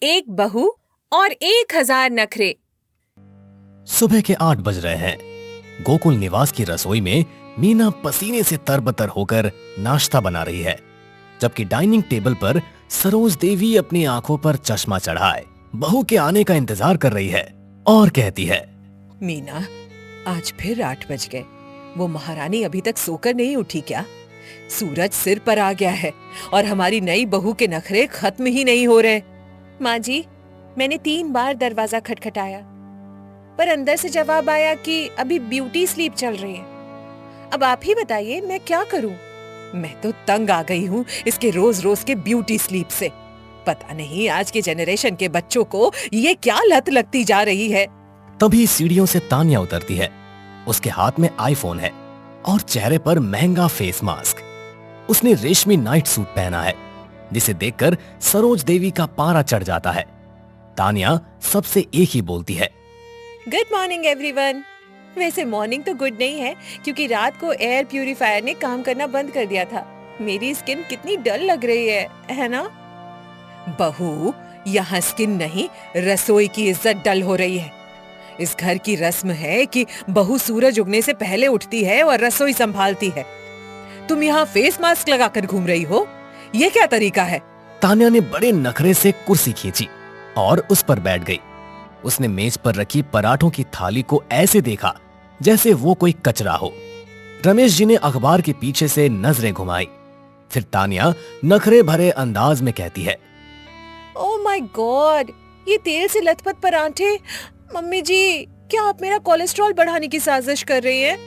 एक बहू और 1000 नखरे। सुबह के 8 बज रहे हैं। गोकुल निवास की रसोई में मीना पसीने से तरबतर होकर नाश्ता बना रही है, जबकि डाइनिंग टेबल पर सरोज देवी अपनी आंखों पर चश्मा चढ़ाए बहू के आने का इंतजार कर रही है और कहती है, मीना, आज फिर 8 बज गए। वो महारानी अभी तक सोकर नहीं उठी क्या? सूरज सिर पर आ गया है और हमारी नई बहू के नखरे खत्म ही नहीं हो रहे। माँ जी, मैंने 3 बार दरवाजा खटखटाया, पर अंदर से जवाब आया कि अभी ब्यूटी स्लीप चल रही है। अब आप ही बताइए, मैं क्या करूं? मैं तो तंग आ गई हूँ इसके रोज रोज के ब्यूटी स्लीप से। पता नहीं आज के जनरेशन के बच्चों को ये क्या लत लगती जा रही है। तभी सीढ़ियों से तानिया उतरती है। उसके हाथ में आईफोन है और चेहरे पर महंगा फेस मास्क। उसने रेशमी नाइट सूट पहना है, जिसे देखकर सरोज देवी का पारा चढ़ जाता है। तानिया सबसे एक ही बोलती है, गुड मॉर्निंग एवरीवन। वैसे मॉर्निंग तो गुड नहीं है, क्योंकि रात को एयर प्यूरिफायर ने काम करना बंद कर दिया था। मेरी स्किन कितनी डल लग रही है ना? बहू, यहाँ स्किन नहीं, रसोई की इज्जत डल हो रही है। इस घर की रस्म है कि बहू सूरज उगने से पहले उठती है और रसोई संभालती है। तुम यहाँ फेस मास्क लगाकर घूम रही हो, ये क्या तरीका है? तानिया ने बड़े नखरे से कुर्सी खींची और उस पर बैठ गई। उसने मेज पर रखी पराठों की थाली को ऐसे देखा जैसे वो कोई कचरा हो। रमेश जी ने अखबार के पीछे से नजरें घुमाई। फिर तानिया नखरे भरे अंदाज में कहती है, ओह माय गॉड, ये तेल से लथपथ पराठे। मम्मी जी, क्या आप मेरा कोलेस्ट्रॉल बढ़ाने की साजिश कर रही हैं?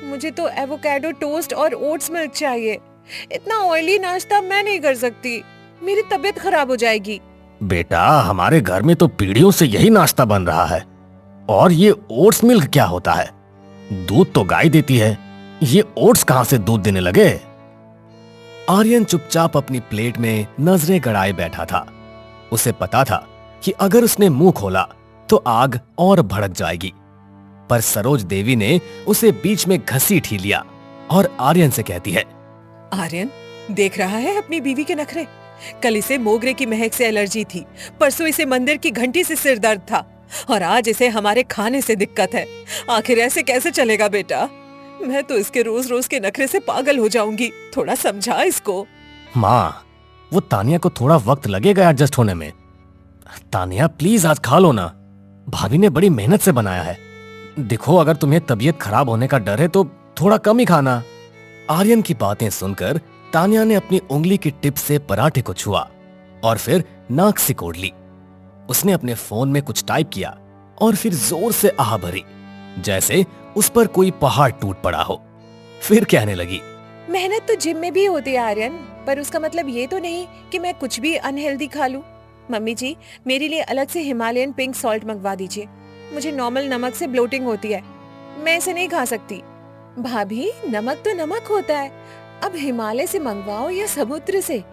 मुझे तो एवोकाडो टोस्ट और ओट्स मिल्क चाहिए। इतना ऑयली नाश्ता मैं नहीं कर सकती, मेरी तबीयत खराब हो जाएगी। बेटा, हमारे घर में तो पीढ़ियों से यही नाश्ता बन रहा है। और ये ओट्स मिल्क क्या होता है? दूध तो गाय देती है, ये ओट्स कहां से दूध देने लगे? आर्यन चुपचाप अपनी प्लेट में नजरें गड़ाए बैठा था। उसे पता था कि अगर उसने मुंह खोला तो आग और भड़क जाएगी, पर सरोज देवी ने उसे बीच में घसीट ही लिया और आर्यन से कहती है, आर्यन, देख रहा है अपनी बीवी के नखरे? कल इसे मोगरे की महक से एलर्जी थी, परसों इसे मंदिर की घंटी से सिर दर्द था, और आज इसे हमारे खाने से दिक्कत है। आखिर ऐसे कैसे चलेगा बेटा? मैं तो इसके रोज रोज के नखरे से पागल हो जाऊंगी। थोड़ा समझा इसको। माँ, वो तानिया को थोड़ा वक्त लगेगा एडजस्ट होने में। तानिया प्लीज आज खा लो ना, भाभी ने बड़ी मेहनत से बनाया है। देखो, अगर तुम्हें तबीयत खराब होने का डर है तो थोड़ा कम ही खाना। आर्यन की बातें सुनकर तानिया ने अपनी उंगली की टिप से पराठे को छुआ और फिर नाक सिकोड़ ली। उसने अपने फोन में कुछ टाइप किया और फिर जोर से आह भरी, जैसे उस पर कोई पहाड़ टूट पड़ा हो। फिर कहने लगी, मेहनत तो जिम में भी होती है आर्यन, पर उसका मतलब ये तो नहीं कि मैं कुछ भी अनहेल्दी खा लूं। मम्मी जी, मेरे लिए अलग से हिमालयन पिंक सॉल्ट मंगवा दीजिए। मुझे नॉर्मल नमक से ब्लोटिंग होती है, मैं इसे नहीं खा सकती। भाभी, नमक तो नमक होता है, अब हिमालय से मंगवाओ या समुद्र से।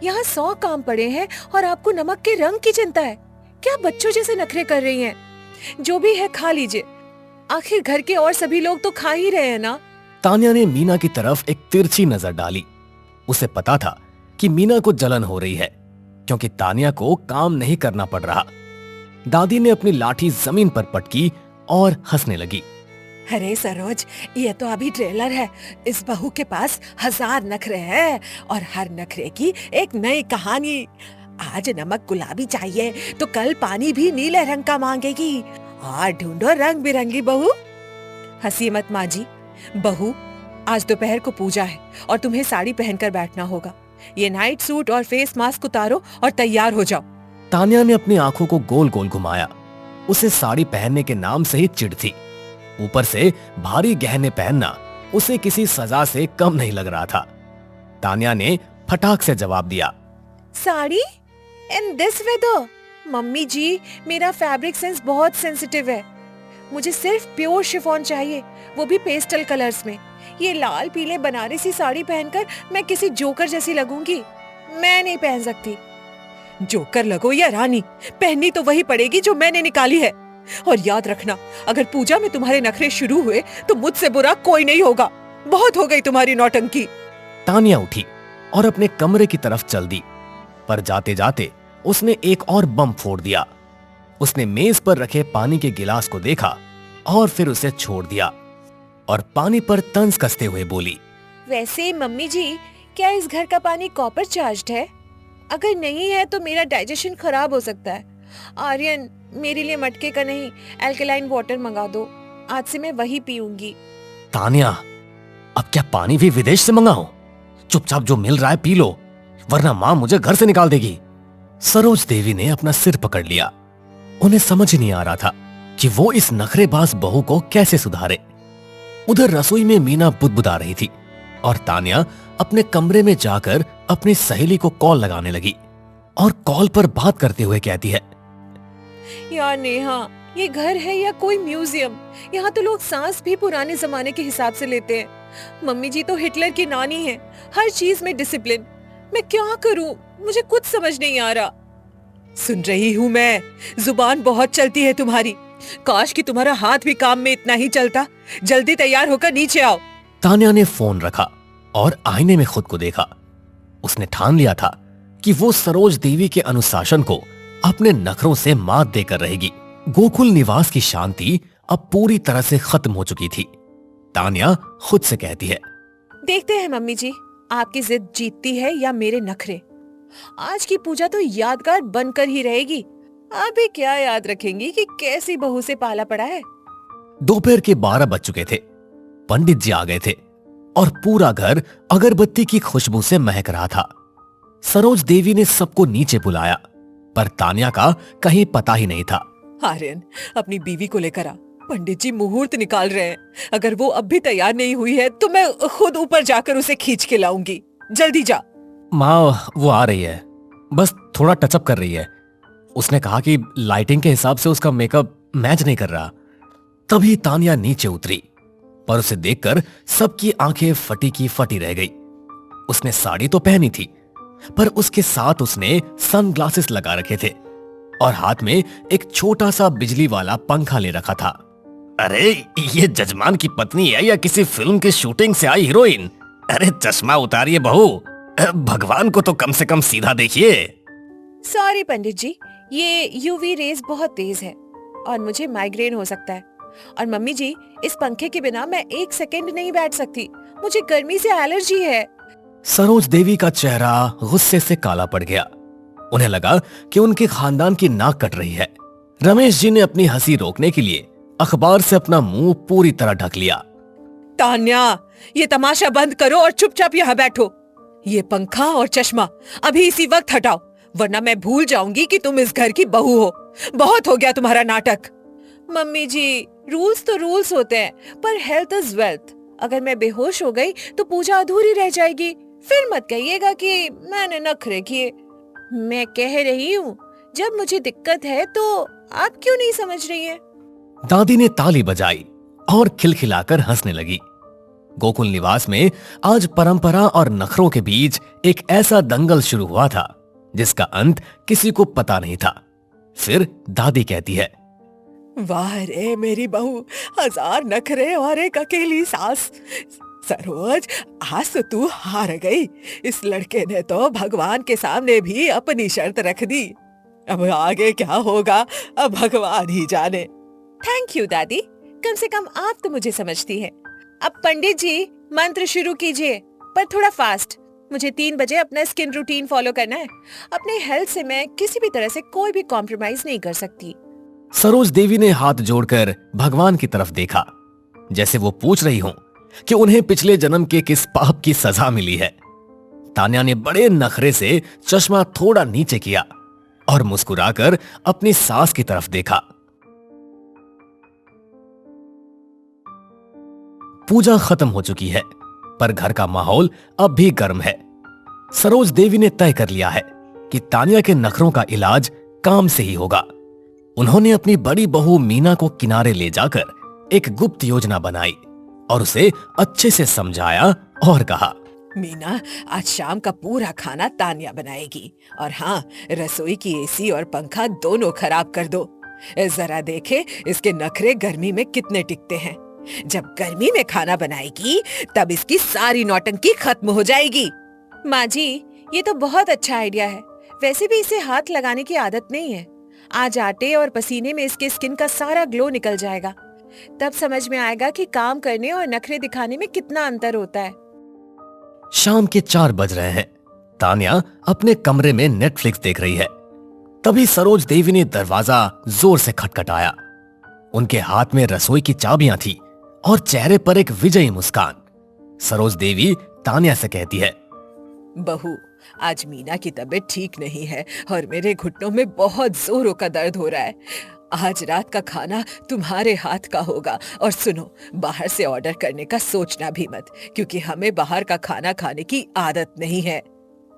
यहाँ 100 काम पड़े हैं और आपको नमक के रंग की चिंता है। क्या बच्चों जैसे नखरे कर रही हैं? जो भी है खा लीजिए, आखिर घर के और सभी लोग तो खा ही रहे हैं ना। तानिया ने मीना की तरफ एक तिरछी नजर डाली। उसे पता था कि मीना को जलन हो रही है, क्योंकि तानिया को काम नहीं करना पड़ रहा। दादी ने अपनी लाठी जमीन पर पटकी और हंसने लगी। अरे सरोज, ये तो अभी ट्रेलर है। इस बहू के पास 1000 नखरे हैं और हर नखरे की एक नई कहानी। आज नमक गुलाबी चाहिए तो कल पानी भी नीले रंग का मांगेगी। और ढूंढो रंग बिरंगी बहू। हंसी मत माँ जी। बहू, आज दोपहर को पूजा है और तुम्हें साड़ी पहनकर बैठना होगा। ये नाइट सूट और फेस मास्क उतारो और तैयार हो जाओ। तानिया ने अपनी आंखों को गोल गोल घुमाया। उसे साड़ी पहनने के नाम से ही चिढ़ थी। ऊपर से भारी गहने पहनना उसे किसी सजा से कम नहीं लग रहा था। तानिया ने फटाक से जवाब दिया, साड़ी इन दिस वेदर? मम्मी जी, मेरा फैब्रिक सेंस बहुत सेंसिटिव है। मुझे सिर्फ प्योर शिफॉन चाहिए, वो भी पेस्टल कलर्स में। ये लाल पीले बनारसी साड़ी पहनकर मैं किसी जोकर जैसी लगूंगी। मैं नहीं पहन सकती। जोकर लगो या रानी, पहननी तो वही पड़ेगी जो मैंने निकाली है। और याद रखना, अगर पूजा में तुम्हारे नखरे शुरू हुए तो मुझसे बुरा कोई नहीं होगा। बहुत हो गई तुम्हारी नौटंकी। तानिया उठी और अपने कमरे की तरफ चल दी, पर जाते जाते उसने एक और बम फोड़ दिया। उसने मेज पर रखे पानी के गिलास को देखा और फिर उसे छोड़ दिया और पानी पर तंज कसते हुए बोली, वैसे मम्मी जी, क्या इस घर का पानी कॉपर चार्ज्ड है? अगर नहीं है तो मेरा डाइजेशन खराब हो सकता है। आर्यन, मेरे लिए मटके का नहीं, एल्कलाइन वाटर मंगा दो। आज से मैं वही पीऊंगी। तानिया, अब क्या पानी भी विदेश से मंगाऊं? चुपचाप जो मिल रहा है पी लो, वरना मां मुझे घर से निकाल देगी। सरोज देवी ने अपना सिर पकड़ लिया। उन्हें समझ ही नहीं आ रहा था कि वो इस नखरेबाज बहू को कैसे सुधारे। उधर रसोई में मीना बुदबुदा रही थी और तानिया अपने कमरे में जाकर अपनी सहेली को कॉल लगाने लगी और कॉल पर बात करते हुए कहती है, यार नेहा, ये घर है या कोई म्यूजियम? यहाँ तो लोग सांस भी पुराने जमाने के हिसाब से लेते हैं। मम्मी जी तो हिटलर की नानी है, हर चीज में डिसिप्लिन। मैं क्या करूं? मुझे कुछ समझ नहीं आ रहा। सुन रही हूँ मैं, जुबान बहुत चलती है तुम्हारी। काश कि तुम्हारा हाथ भी काम में इतना ही चलता। जल्दी तैयार होकर नीचे आओ। तानिया ने फोन रखा और आईने में खुद को देखा। उसने ठान लिया था कि वो सरोज देवी के अनुशासन को अपने नखरों से मात देकर रहेगी। गोकुल निवास की शांति अब पूरी तरह से खत्म हो चुकी थी। तानिया खुद से कहती है, देखते हैं मम्मी जी, आपकी जिद जीतती है या मेरे नखरे। आज की पूजा तो यादगार बनकर ही रहेगी। अभी क्या याद रखेंगी कि कैसी बहू से पाला पड़ा है। दोपहर के 12 बज चुके थे। पंडित जी आ गए थे और पूरा घर अगरबत्ती की खुशबू से महक रहा था। सरोज देवी ने सबको नीचे बुलाया, पर तानिया का कहीं पता ही नहीं था। आर्यन, अपनी बीवी को लेकर आ। पंडित जी मुहूर्त निकाल रहे हैं। अगर वो अब भी तैयार नहीं हुई है तो मैं खुद ऊपर जाकर उसे खींच के लाऊंगी। जल्दी जा। माँ, वो आ रही है, बस थोड़ा टचअप कर रही है। उसने कहा कि लाइटिंग के हिसाब से उसका मेकअप मैच नहीं कर रहा। तभी तानिया नीचे उतरी, पर उसे देखकर सबकी आंखें फटी की फटी रह गई। उसने साड़ी तो पहनी थी, पर उसके साथ उसने सनग्लासेस लगा रखे थे और हाथ में एक छोटा सा बिजली वाला पंखा ले रखा था। अरे, ये जजमान की पत्नी है या किसी फिल्म की शूटिंग से आई हीरोइन? अरे चश्मा उतारिए बहू, भगवान को तो कम से कम सीधा देखिए। सॉरी पंडित जी, ये यूवी रेज बहुत तेज है और मुझे माइग्रेन हो सकता है। और मम्मी जी, इस पंखे के बिना मैं एक सेकंड नहीं बैठ सकती। मुझे गर्मी से एलर्जी है। सरोज देवी का चेहरा गुस्से से काला पड़ गया। उन्हें लगा कि उनके खानदान की नाक कट रही है। रमेश जी ने अपनी हंसी रोकने के लिए अखबार से अपना मुंह पूरी तरह ढक लिया। तान्या, ये तमाशा बंद करो और चुपचाप यहाँ बैठो। ये पंखा और चश्मा अभी इसी वक्त हटाओ, वरना मैं भूल जाऊंगी कि तुम इस घर की बहू हो। बहुत हो गया तुम्हारा नाटक। मम्मी जी, रूल्स तो रूल्स होते हैं, पर हेल्थ इज वेल्थ। अगर मैं बेहोश हो गई तो पूजा अधूरी रह जाएगी। फिर मत कहिएगा कि मैंने नखरे किए। मैं कह रही हूँ, जब मुझे दिक्कत है तो आप क्यों नहीं समझ रही हैं? दादी ने ताली बजाई और खिलखिलाकर हंसने लगी। गोकुल निवास में आज परंपरा और नखरों के बीच एक ऐसा दंगल शुरू हुआ था जिसका अंत किसी को पता नहीं था। फिर दादी कहती है, वाह रे मेरी बहू, 1000 नखरे और एक अकेली सास। सरोज, आज तो तू हार गई। इस लड़के ने तो भगवान के सामने भी अपनी शर्त रख दी। अब आगे क्या होगा, अब भगवान ही जाने। थैंक यू दादी, कम से कम आप तो मुझे समझती हैं। अब पंडित जी, मंत्र शुरू कीजिए, पर थोड़ा फास्ट। मुझे 3 बजे अपना स्किन रूटीन फॉलो करना है। अपने हेल्थ से मैं किसी भी तरह से कोई भी कॉम्प्रोमाइज नहीं कर सकती। सरोज देवी ने हाथ जोड़कर भगवान की तरफ देखा, जैसे वो पूछ रही हो कि उन्हें पिछले जन्म के किस पाप की सजा मिली है। तान्या ने बड़े नखरे से चश्मा थोड़ा नीचे किया और मुस्कुराकर अपनी सास की तरफ देखा। पूजा खत्म हो चुकी है, पर घर का माहौल अब भी गर्म है। सरोज देवी ने तय कर लिया है कि तान्या के नखरों का इलाज काम से ही होगा। उन्होंने अपनी बड़ी बहू मीना को किनारे ले जाकर एक गुप्त योजना बनाई और उसे अच्छे से समझाया और कहा, मीना, आज शाम का पूरा खाना तान्या बनाएगी। और हाँ, रसोई की एसी और पंखा दोनों खराब कर दो। जरा देखे इसके नखरे गर्मी में कितने टिकते हैं। जब गर्मी में खाना बनाएगी तब इसकी सारी नौटंकी खत्म हो जाएगी। माँ जी, ये तो बहुत अच्छा आइडिया है। वैसे भी इसे हाथ लगाने की आदत नहीं है। आज आटे और पसीने में इसके स्किन का सारा ग्लो निकल जाएगा। तब समझ में आएगा कि काम करने और नखरे दिखाने में कितना अंतर होता है। शाम के 4 बज रहे हैं। तान्या अपने कमरे में नेटफ्लिक्स देख रही है। तभी सरोज देवी ने दरवाजा जोर से खटखटाया। उनके हाथ में रसोई की चाबियां थी और चेहरे पर एक विजयी मुस्कान। सरोज देवी तान्या से कहती है, बहू, आज मीना की तबीयत ठीक नहीं है और मेरे घुटनों में बहुत जोरों का दर्द हो रहा है। आज रात का खाना तुम्हारे हाथ का होगा। और सुनो, बाहर से ऑर्डर करने का सोचना भी मत, क्योंकि हमें बाहर का खाना खाने की आदत नहीं है।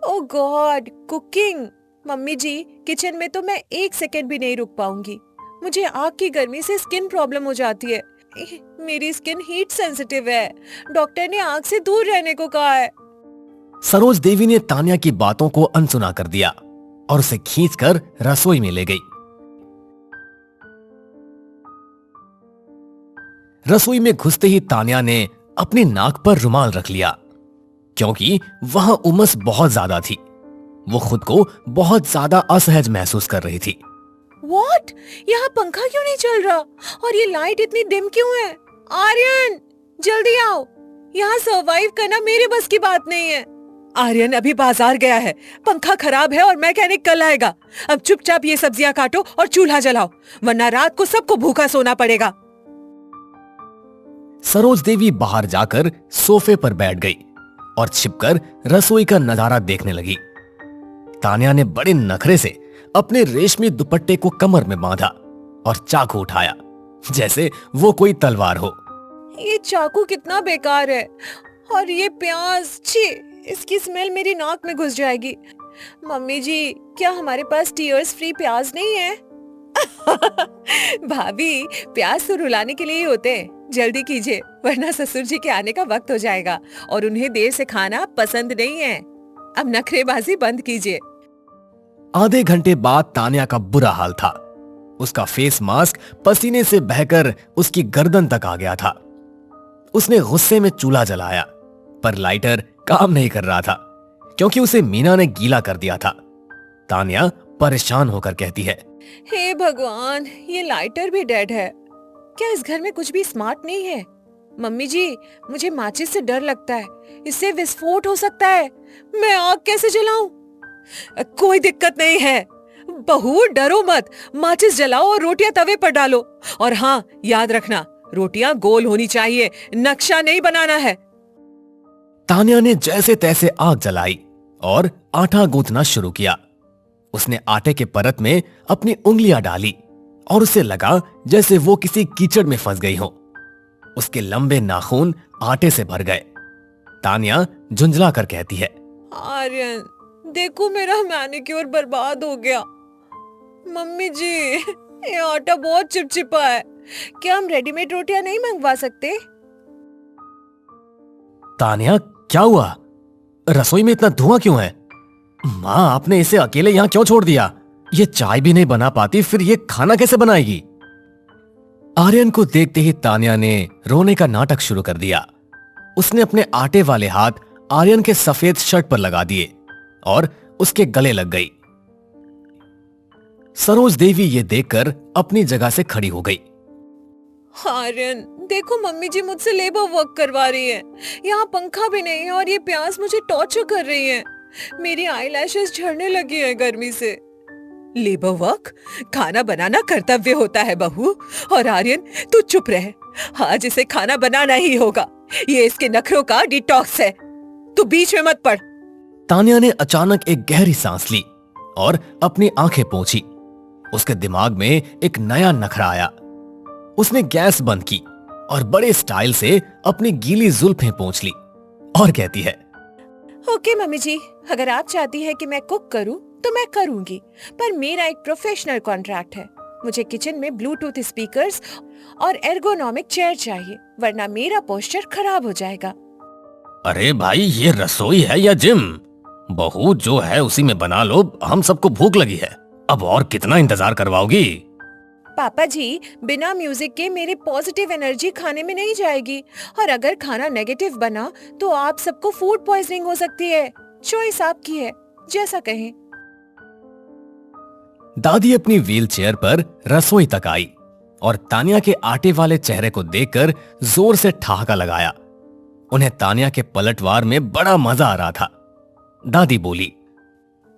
ओह गॉड, कुकिंग! मम्मी जी, किचन में तो मैं 1 सेकंड भी नहीं रुक पाऊंगी। मुझे आग की गर्मी से स्किन प्रॉब्लम हो जाती है। मेरी स्किन हीट सेंसिटिव है। डॉक्टर ने आग से दूर रहने को कहा है। सरोज देवी ने तान्या की बातों को अनसुना कर दिया और उसे खींचकर रसोई में ले गई। रसोई में घुसते ही तान्या ने अपनी नाक पर रुमाल रख लिया, क्योंकि वहां उमस बहुत ज्यादा थी। वो खुद को बहुत ज्यादा असहज महसूस कर रही थी। What? यहाँ पंखा क्यों नहीं चल रहा? और ये लाइट इतनी डिम क्यों है? आर्यन, जल्दी आओ। यहाँ सरवाइव करना मेरे बस की बात नहीं है। आर्यन अभी बाजार गया है। पंखा खराब है और मैकेनिक कल आएगा। अब चुपचाप ये सब्जियां काटो और चूल्हा जलाओ, वरना रात को सबको भूखा सोना पड़ेगा। सरोज देवी बाहर जाकर सोफे पर बैठ गई और छिपकर रसोई का नजारा देखने लगी। तान्या ने बड़े नखरे से अपने रेशमी दुपट्टे को कमर में बांधा और चाकू उठाया, जैसे वो कोई तलवार हो। ये चाकू कितना बेकार है। और ये प्याज, छी, इसकी स्मेल मेरी नाक में घुस जाएगी। मम्मी जी, क्या हमारे पास टीयर्स फ्री प्याज नहीं है? भाभी, प्याज तो रुलाने के लिए ही होते हैं। जल्दी कीजिए, वरना ससुर जी के आने का वक्त हो जाएगा और उन्हें देर से खाना पसंद नहीं है। अब नखरेबाजी बंद कीजिए। आधे घंटे बाद तान्या का बुरा हाल था। उसका फेस मास्क पसीने से बहकर उसकी गर्दन तक आ गया था। उसने गुस्से में चूल्हा जलाया, पर लाइटर काम नहीं कर रहा था, क्योंकि उसे मीना ने गीला कर दिया था। तान्या परेशान होकर कहती है, हे भगवान, ये लाइटर भी डेड है। क्या इस घर में कुछ भी स्मार्ट नहीं है? मम्मी जी, मुझे माचिस से डर लगता है। इससे विस्फोट हो सकता है। मैं आग कैसे जलाऊं? कोई दिक्कत नहीं है बहू, डरो मत। माचिस जलाओ और रोटियां तवे पर डालो। और हाँ, याद रखना, रोटियां गोल होनी चाहिए, नक्शा नहीं बनाना है। तान्या ने जैसे तैसे आग जलाई और आटा गूंथना शुरू किया। उसने आटे के परत में अपनी उंगलियां डाली और उसे लगा जैसे वो किसी कीचड़ में फंस गई हो। उसके लंबे नाखून आटे से भर गए। तान्या झुंझला कर कहती है, आर्यन, देखो मेरा मैनिक्योर बर्बाद हो गया। मम्मी जी, ये आटा बहुत चिपचिपा है। क्या हम रेडीमेड रोटियां नहीं मंगवा सकते? तान्या, क्या हुआ? रसोई में इतना धुआं क्यों है? माँ, आपने इसे अकेले यहाँ क्यों छोड़ दिया? ये चाय भी नहीं बना पाती, फिर ये खाना कैसे बनाएगी? आर्यन को देखते ही तान्या ने रोने का नाटक शुरू कर दिया। उसने अपने आटे वाले हाथ आर्यन के सफेद शर्ट पर लगा दिए और उसके गले लग गई। सरोज देवी ये देखकर अपनी जगह से खड़ी हो गई। आर्यन, देखो मम्मी जी मुझसे लेबर वर्क करवा रही है। यहाँ पंखा भी नहीं है और ये प्यास मुझे टॉर्चर कर रही है। मेरी आईलैशेस झड़ने लगी है गर्मी से। Labour work? खाना बनाना कर्तव्य होता है बहू। और आर्यन, तू चुप रह। आज इसे खाना बनाना ही होगा। ये इसके नखरों का डिटॉक्स है। तू बीच में मत पड़। तान्या ने अचानक एक गहरी सांस ली और अपनी आंखें पोंछी। उसके दिमाग में एक नया नखरा आया। उसने गैस बंद की और बड़े स्टाइल से अपनी गीली जुल्फें पोंछ ली और कहती है, ओके मम्मी जी, अगर आप चाहती है कि मैं कुक करूं तो मैं करूंगी, पर मेरा एक प्रोफेशनल कॉन्ट्रैक्ट है। मुझे किचन में ब्लूटूथ स्पीकर्स और एर्गोनॉमिक चेयर चाहिए, वरना मेरा पोस्चर खराब हो जाएगा। अरे भाई, ये रसोई है या जिम? बहू, जो है उसी में बना लो। हम सबको भूख लगी है, अब और कितना इंतजार करवाओगी? पापा जी, बिना म्यूजिक के मेरे पॉजिटिव एनर्जी खाने में नहीं जाएगी, और अगर खाना नेगेटिव बना तो आप सबको फूड पॉइजनिंग हो सकती है। चॉइस आपकी है, जैसा कहें। दादी अपनी व्हील चेयर पर रसोई तक आई और तानिया के आटे वाले चेहरे को देखकर जोर से ठहाका लगाया। उन्हें तानिया के पलटवार में बड़ा मजा आ रहा था। दादी बोली,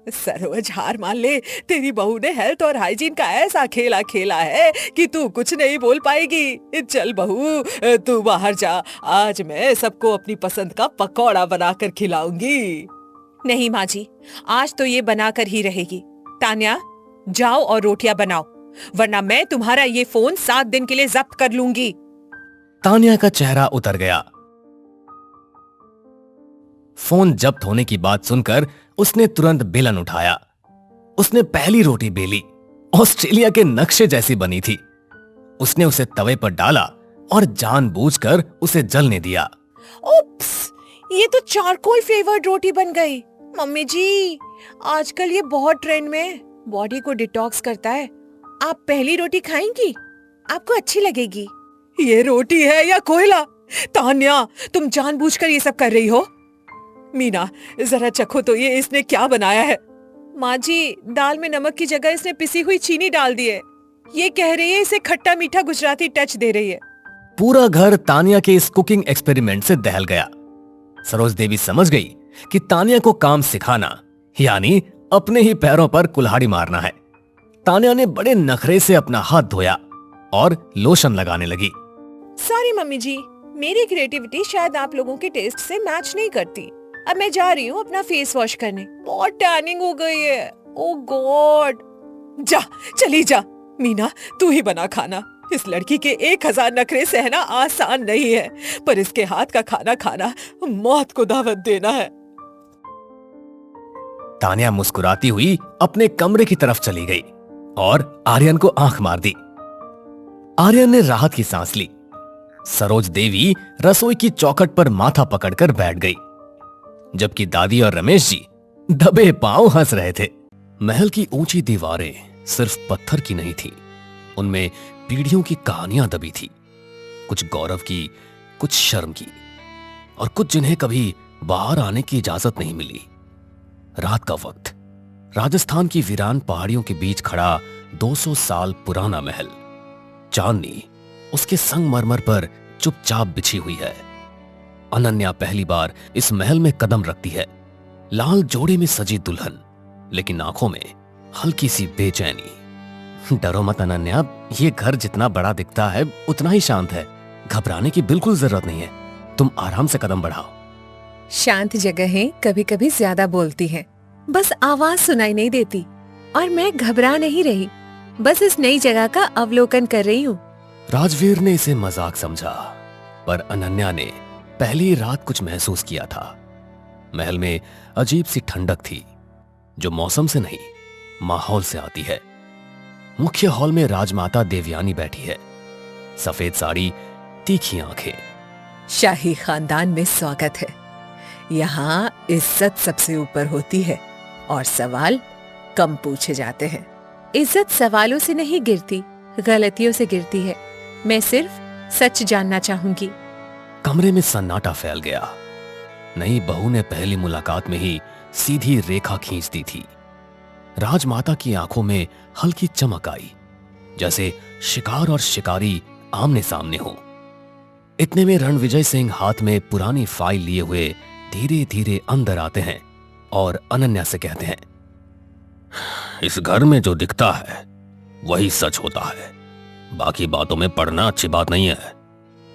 सरोज हार मान ले, तेरी बहू ने हेल्थ और हाइजीन का ऐसा खेला खेला है कि तू कुछ नहीं बोल पाएगी। चल बहू, तू बाहर जा, आज मैं सबको अपनी पसंद का पकौड़ा बनाकर खिलाऊंगी। नहीं माँ जी, आज तो ये बनाकर ही रहेगी। तान्या, जाओ और रोटियां बनाओ, वरना मैं तुम्हारा ये फोन 7 दिन के लिए जब्त कर लूंगी। तानिया का चेहरा उतर गया। फोन जब्त होने की बात सुनकर उसने तुरंत बेलन उठाया। उसने पहली रोटी बेली, ऑस्ट्रेलिया के नक्शे जैसी बनी थी। उसने उसे तवे पर डाला और जानबूझकर उसे जलने दिया। ओप्स, ये तो चारकोल फ्लेवर्ड रोटी बन गई। मम्मी जी, आजकल ये बहुत ट्रेंड में, बॉडी को डिटॉक्स करता है। आप पहली रोटी खाएंगी? आपको अच्छी लगेगी। ये रोटी है या कोयला? तान्या, तुम जानबूझकर ये सब कर रही हो। मीना, जरा चखो तो ये इसने क्या बनाया है। माँ जी, दाल में नमक की जगह इसने पिसी हुई चीनी डाल दी है। ये कह रही है इसे खट्टा मीठा गुजराती टच दे रही है। पूरा घर तानिया के इस कुकिंग एक्सपेरिमेंट से दहल गया। सरोज देवी समझ गई कि तानिया को काम सिखाना यानी अपने ही पैरों पर कुल्हाड़ी मारना है। तानिया ने बड़े नखरे से अपना हाथ धोया और लोशन लगाने लगी। सॉरी मम्मी जी, मेरी क्रिएटिविटी शायद आप लोगों के टेस्ट से मैच नहीं करती। अब मैं जा रही हूँ अपना फेस वॉश करने, बहुत टैनिंग हो गई है। ओह गॉड। जा, चली जा। मीना, तू ही बना खाना। इस लड़की के 1000 नखरे सहना आसान नहीं है, पर इसके हाथ का खाना खाना मौत को दावत देना है। तानिया मुस्कुराती हुई अपने कमरे की तरफ चली गई और आर्यन को आंख मार दी। आर्यन ने राहत की सांस ली। सरोज देवी रसोई की चौखट पर माथा पकड़कर बैठ गई, जबकि दादी और रमेश जी दबे पांव हंस रहे थे। महल की ऊंची दीवारें सिर्फ पत्थर की नहीं थी, उनमें पीढ़ियों की कहानियां दबी थी। कुछ गौरव की, कुछ शर्म की, और कुछ जिन्हें कभी बाहर आने की इजाजत नहीं मिली। रात का वक्त, राजस्थान की वीरान पहाड़ियों के बीच खड़ा 200 साल पुराना महल। चांदनी उसके संगमरमर पर चुपचाप बिछी हुई है। अनन्या पहली बार इस महल में कदम रखती है। लाल जोड़े में सजी दुल्हन, लेकिन आंखों में हल्की सी बेचैनी। डरो मत अनन्या, ये घर जितना बड़ा दिखता है उतना ही शांत है। घबराने की बिल्कुल जरूरत नहीं है, तुम आराम से कदम बढ़ाओ। शांत जगहें कभी कभी ज्यादा बोलती हैं, बस आवाज सुनाई नहीं देती। और मैं घबरा नहीं रही, बस इस नई जगह का अवलोकन कर रही हूँ। राजवीर ने इसे मजाक समझा, पर अनन्या ने पहली रात कुछ महसूस किया था। महल में अजीब सी ठंडक थी, जो मौसम से नहीं माहौल से आती है। मुख्य हॉल में राजमाता देवयानी बैठी है, सफेद साड़ी, तीखी आंखें। शाही खानदान में स्वागत है। यहाँ इज्जत सबसे ऊपर होती है और सवाल कम पूछे जाते हैं। इज्जत सवालों से नहीं गिरती, गलतियों से गिरती है। मैं सिर्फ सच जानना चाहूंगी। कमरे में सन्नाटा फैल गया। नई बहू ने पहली मुलाकात में ही सीधी रेखा खींच दी थी। राजमाता की आंखों में हल्की चमक आई, जैसे शिकार और शिकारी आमने सामने हो। इतने में रणविजय सिंह हाथ में पुरानी फाइल लिए हुए धीरे धीरे अंदर आते हैं और अनन्या से कहते हैं, इस घर में जो दिखता है वही सच होता है। बाकी बातों में पढ़ना अच्छी बात नहीं है,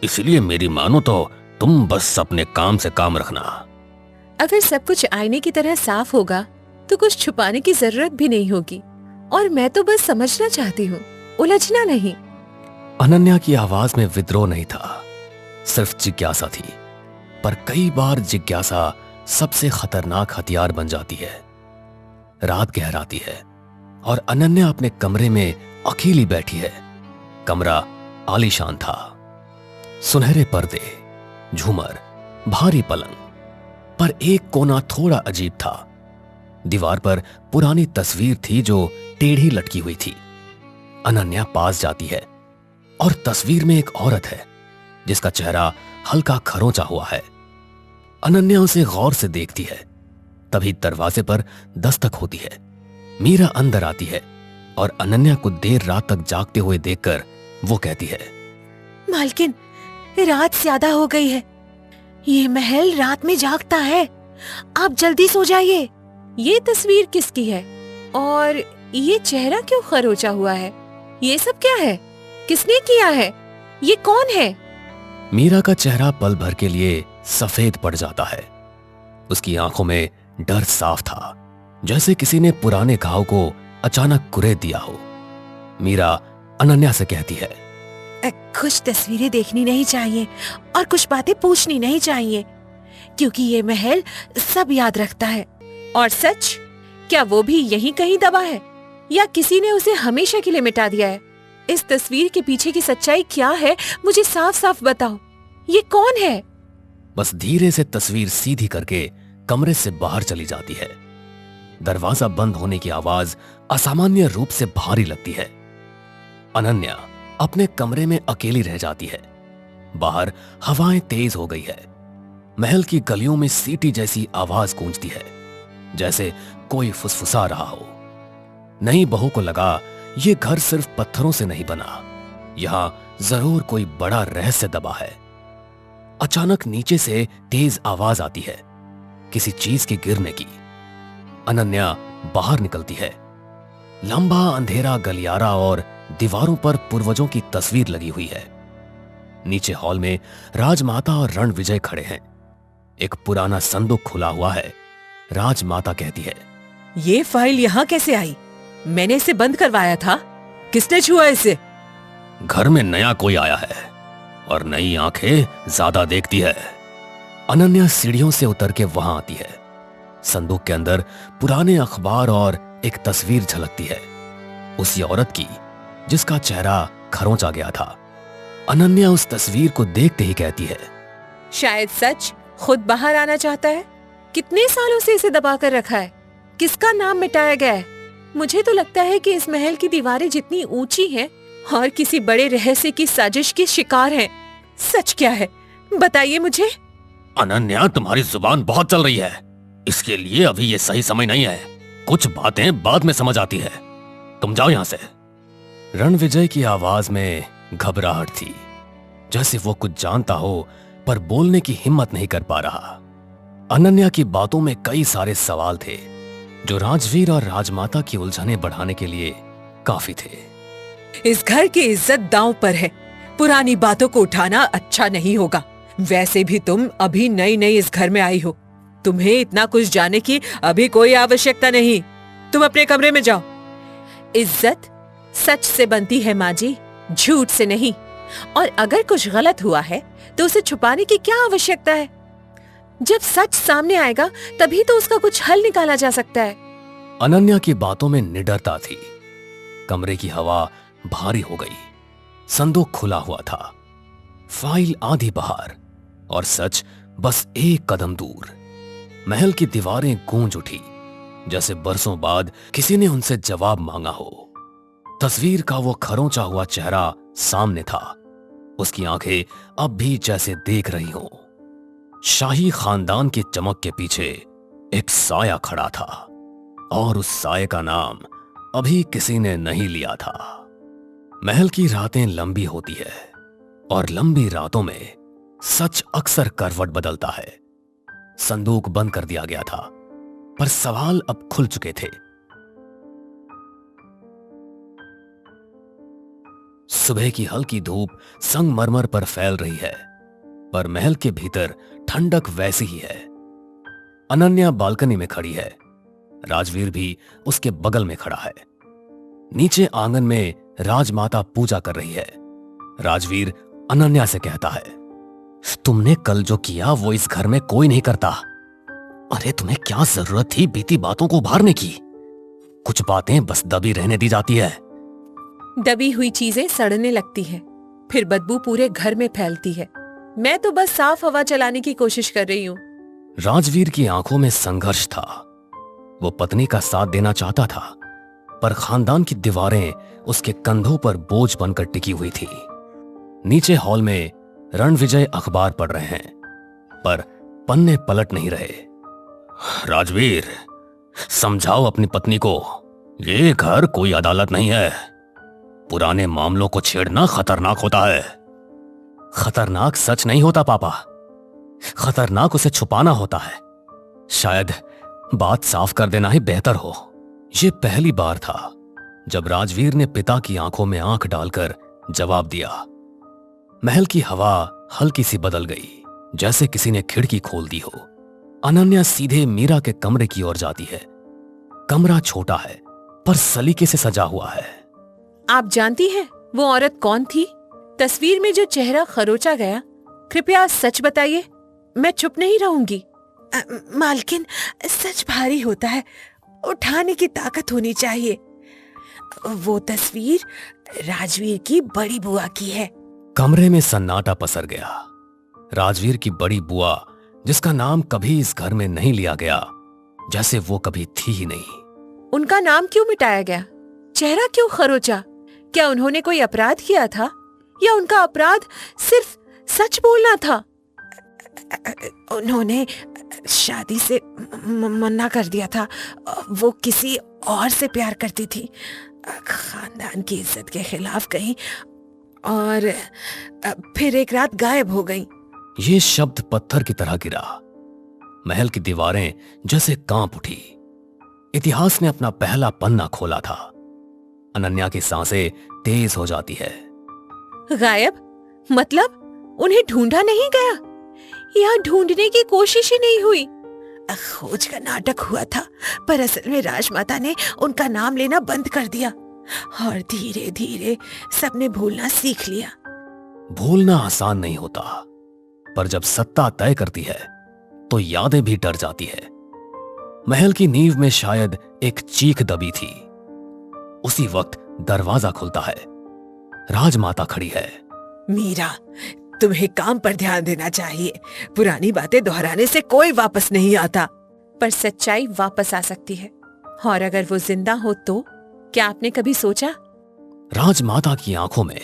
इसलिए मेरी मानो तो तुम बस अपने काम से काम रखना। अगर सब कुछ आईने की तरह साफ होगा तो कुछ छुपाने की जरूरत भी नहीं होगी। और मैं तो बस समझना चाहती हूँ, उलझना नहीं। अनन्या की आवाज में विद्रोह नहीं था, सिर्फ जिज्ञासा थी। पर कई बार जिज्ञासा सबसे खतरनाक हथियार बन जाती है। रात गहराती है और अनन्या अपने कमरे में अकेली बैठी है। कमरा आलीशान था, सुनहरे पर्दे, झूमर, भारी पलंग, पर एक कोना थोड़ा अजीब था। दीवार पर पुरानी तस्वीर थी जो टेढ़ी लटकी हुई थी। अनन्या पास जाती है और तस्वीर में एक औरत है जिसका चेहरा हल्का खरोंचा हुआ है। अनन्या उसे गौर से देखती है, तभी दरवाजे पर दस्तक होती है। मीरा अंदर आती है और अनन्या को देर रात तक जागते हुए देखकर वो कहती है, मालकिन, रात ज्यादा हो गई है। ये महल रात में जागता है। आप जल्दी सो जाइए। ये तस्वीर किसकी है और ये चेहरा क्यों खरोचा हुआ है? ये सब क्या है? किसने किया है? ये कौन है? मीरा का चेहरा पल भर के लिए सफेद पड़ जाता है। उसकी आंखों में डर साफ था, जैसे किसी ने पुराने घाव को अचानक कुरेद दिया हो। मीरा अनन्या से कहती है, कुछ तस्वीरें देखनी नहीं चाहिए और कुछ बातें पूछनी नहीं चाहिए, क्योंकि ये महल सब याद रखता है। और सच, क्या वो भी यहीं कहीं दबा है या किसी ने उसे हमेशा के लिए मिटा दिया है? इस तस्वीर के पीछे की सच्चाई क्या है? मुझे साफ साफ बताओ। ये कौन है? बस धीरे से तस्वीर सीधी करके कमरे से बाहर चली जाती है। दरवाजा बंद होने की आवाज असामान्य रूप से भारी लगती है। अनन्या अपने कमरे में अकेली रह जाती है। बाहर हवाएं तेज हो गई है। महल की गलियों में सीटी जैसी आवाज गूंजती है, जैसे कोई फुसफुसा रहा हो। नई बहू को लगा ये घर सिर्फ पत्थरों से नहीं बना, यहां जरूर कोई बड़ा रहस्य दबा है। अचानक नीचे से तेज आवाज आती है, किसी चीज के गिरने की। अनन्या बाहर निकलती है। लंबा अंधेरा गलियारा और दीवारों पर पूर्वजों की तस्वीर लगी हुई है। नीचे हॉल में राजमाता और रणविजय खड़े हैं। एक पुराना संदूक खुला हुआ है। राजमाता कहती है, ये फाइल यहाँ कैसे आई? मैंने इसे बंद करवाया था। किसने छुआ इसे? घर में नया कोई आया है और नई आंखें ज्यादा देखती है। अनन्या सीढ़ियों से उतर के वहां आती है। संदूक के अंदर पुराने अखबार और एक तस्वीर झलकती है, उसी औरत की जिसका चेहरा खरोंचा गया था। अनन्या उस तस्वीर को देखते ही कहती है, शायद सच खुद बाहर आना चाहता है। कितने सालों से इसे दबा कर रखा है? किसका नाम मिटाया गया है? मुझे तो लगता है कि इस महल की दीवारें जितनी ऊंची हैं और किसी बड़े रहस्य की साजिश के शिकार हैं। सच क्या है? बताइए मुझे। अनन्या, तुम्हारी जुबान बहुत चल रही है। इसके लिए अभी ये सही समय नहीं है। कुछ बातें बाद में समझ आती है। तुम जाओ यहां से। रणविजय की आवाज में घबराहट थी, जैसे वो कुछ जानता हो पर बोलने की हिम्मत नहीं कर पा रहा। अनन्या की बातों में कई सारे सवाल थे जो राजवीर और राजमाता की उलझनें बढ़ाने के लिए काफी थे। इस घर की इज्जत दांव पर है। पुरानी बातों को उठाना अच्छा नहीं होगा। वैसे भी तुम अभी नई नई इस घर में आई हो। तुम्हें इतना कुछ जानने की अभी कोई आवश्यकता नहीं। तुम अपने कमरे में जाओ। इज्जत सच से बनती है माँ जी, झूठ से नहीं। और अगर कुछ गलत हुआ है तो उसे छुपाने की क्या आवश्यकता है? जब सच सामने आएगा तभी तो उसका कुछ हल निकाला जा सकता है। अनन्या की बातों में निडरता थी। कमरे की हवा भारी हो गई। संदूक खुला हुआ था, फाइल आधी बाहर और सच बस एक कदम दूर। महल की दीवारें गूंज उठी, जैसे बरसों बाद किसी ने उनसे जवाब मांगा हो। तस्वीर का वो खरोंचा हुआ चेहरा सामने था। उसकी आंखें अब भी जैसे देख रही हों। शाही खानदान की चमक के पीछे एक साया खड़ा था और उस साये का नाम अभी किसी ने नहीं लिया था। महल की रातें लंबी होती है और लंबी रातों में सच अक्सर करवट बदलता है। संदूक बंद कर दिया गया था, पर सवाल अब खुल चुके थे। सुबह की हल्की धूप संगमरमर पर फैल रही है, पर महल के भीतर ठंडक वैसी ही है। अनन्या बालकनी में खड़ी है। राजवीर भी उसके बगल में खड़ा है। नीचे आंगन में राजमाता पूजा कर रही है। राजवीर अनन्या से कहता है, तुमने कल जो किया वो इस घर में कोई नहीं करता। अरे तुम्हें क्या जरूरत थी बीती बातों को उभारने की? कुछ बातें बस दबी रहने दी जाती है। दबी हुई चीजें सड़ने लगती हैं, फिर बदबू पूरे घर में फैलती है। मैं तो बस साफ हवा चलाने की कोशिश कर रही हूँ। राजवीर की आंखों में संघर्ष था। वो पत्नी का साथ देना चाहता था, पर खानदान की दीवारें उसके कंधों पर बोझ बनकर टिकी हुई थी। नीचे हॉल में रणविजय अखबार पढ़ रहे हैं, पर पन्ने पलट नहीं रहे। राजवीर, समझाओ अपनी पत्नी को। ये घर कोई अदालत नहीं है। पुराने मामलों को छेड़ना खतरनाक होता है। खतरनाक सच नहीं होता पापा, खतरनाक उसे छुपाना होता है। शायद बात साफ कर देना ही बेहतर हो। ये पहली बार था जब राजवीर ने पिता की आंखों में आंख डालकर जवाब दिया। महल की हवा हल्की सी बदल गई, जैसे किसी ने खिड़की खोल दी हो। अनन्या सीधे मीरा के कमरे की ओर जाती है। कमरा छोटा है पर सलीके से सजा हुआ है। आप जानती हैं वो औरत कौन थी? तस्वीर में जो चेहरा खरोचा गया, कृपया सच बताइए, मैं चुप नहीं रहूंगी। मालकिन, सच भारी होता है, उठाने की ताकत होनी चाहिए। वो तस्वीर राजवीर की बड़ी बुआ की है। कमरे में सन्नाटा पसर गया। राजवीर की बड़ी बुआ, जिसका नाम कभी इस घर में नहीं लिया गया, जैसे वो कभी थी ही नहीं। उनका नाम क्यों मिटाया गया? चेहरा क्यों खरोचा? क्या उन्होंने कोई अपराध किया था या उनका अपराध सिर्फ सच बोलना था? उन्होंने शादी से मना कर दिया था। वो किसी और से प्यार करती थी, खानदान की इज्जत के खिलाफ गई और फिर एक रात गायब हो गई। ये शब्द पत्थर की तरह गिरा। महल की दीवारें जैसे कांप उठी। इतिहास ने अपना पहला पन्ना खोला था। अनन्या की सांसें तेज हो जाती है। गायब मतलब उन्हें ढूंढा नहीं गया या ढूंढने की कोशिश ही नहीं हुई? खोज का नाटक हुआ था, पर असल में राजमाता ने उनका नाम लेना बंद कर दिया और धीरे धीरे सबने भूलना सीख लिया। भूलना आसान नहीं होता, पर जब सत्ता तय करती है तो यादें भी डर जाती है। महल की नींव में शायद एक चीख दबी थी। उसी वक्त दरवाजा खुलता है। राजमाता खड़ी है। मीरा, तुम्हें काम पर ध्यान देना चाहिए। पुरानी बातें दोहराने से कोई वापस नहीं आता। पर सच्चाई वापस आ सकती है, और अगर वो जिंदा हो तो? क्या आपने कभी सोचा? राजमाता की आंखों में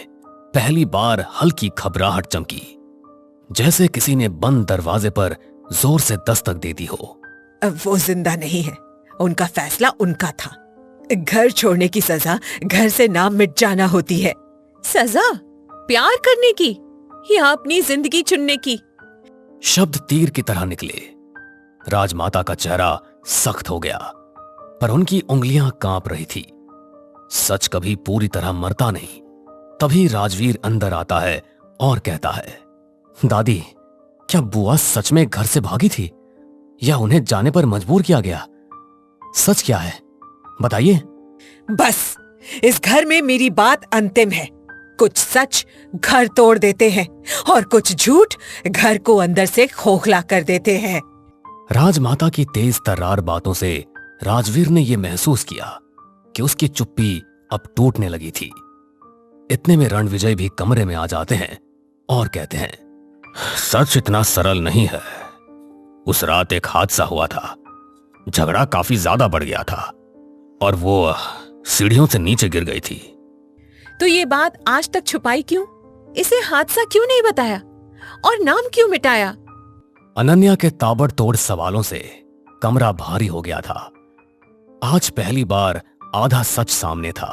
पहली बार हल्की घबराहट चमकी, जैसे किसी ने बंद दरवाजे पर जोर से दस्तक दे दी हो। वो जिंदा नहीं है। उनका फैसला उनका था। घर छोड़ने की सजा घर से नाम मिट जाना होती है। सजा? प्यार करने की या अपनी जिंदगी चुनने की? शब्द तीर की तरह निकले। राजमाता का चेहरा सख्त हो गया, पर उनकी उंगलियां कांप रही थी। सच कभी पूरी तरह मरता नहीं। तभी राजवीर अंदर आता है और कहता है, दादी, क्या बुआ सच में घर से भागी थी या उन्हें जाने पर मजबूर किया गया? सच क्या है, बताइए। बस, इस घर में मेरी बात अंतिम है। कुछ सच घर तोड़ देते हैं और कुछ झूठ घर को अंदर से खोखला कर देते हैं। राजमाता की तेज तर्रार बातों से राजवीर ने यह महसूस किया कि उसकी चुप्पी अब टूटने लगी थी। इतने में रणविजय भी कमरे में आ जाते हैं और कहते हैं, सच इतना सरल नहीं है। उस रात एक हादसा हुआ था। झगड़ा काफी ज्यादा बढ़ गया था और वो सीढ़ियों से नीचे गिर गई थी। तो ये बात आज तक छुपाई क्यों? इसे हादसा क्यों नहीं बताया और नाम क्यों मिटाया? अनन्या के ताबड़तोड़ सवालों से कमरा भारी हो गया था। आज पहली बार आधा सच सामने था,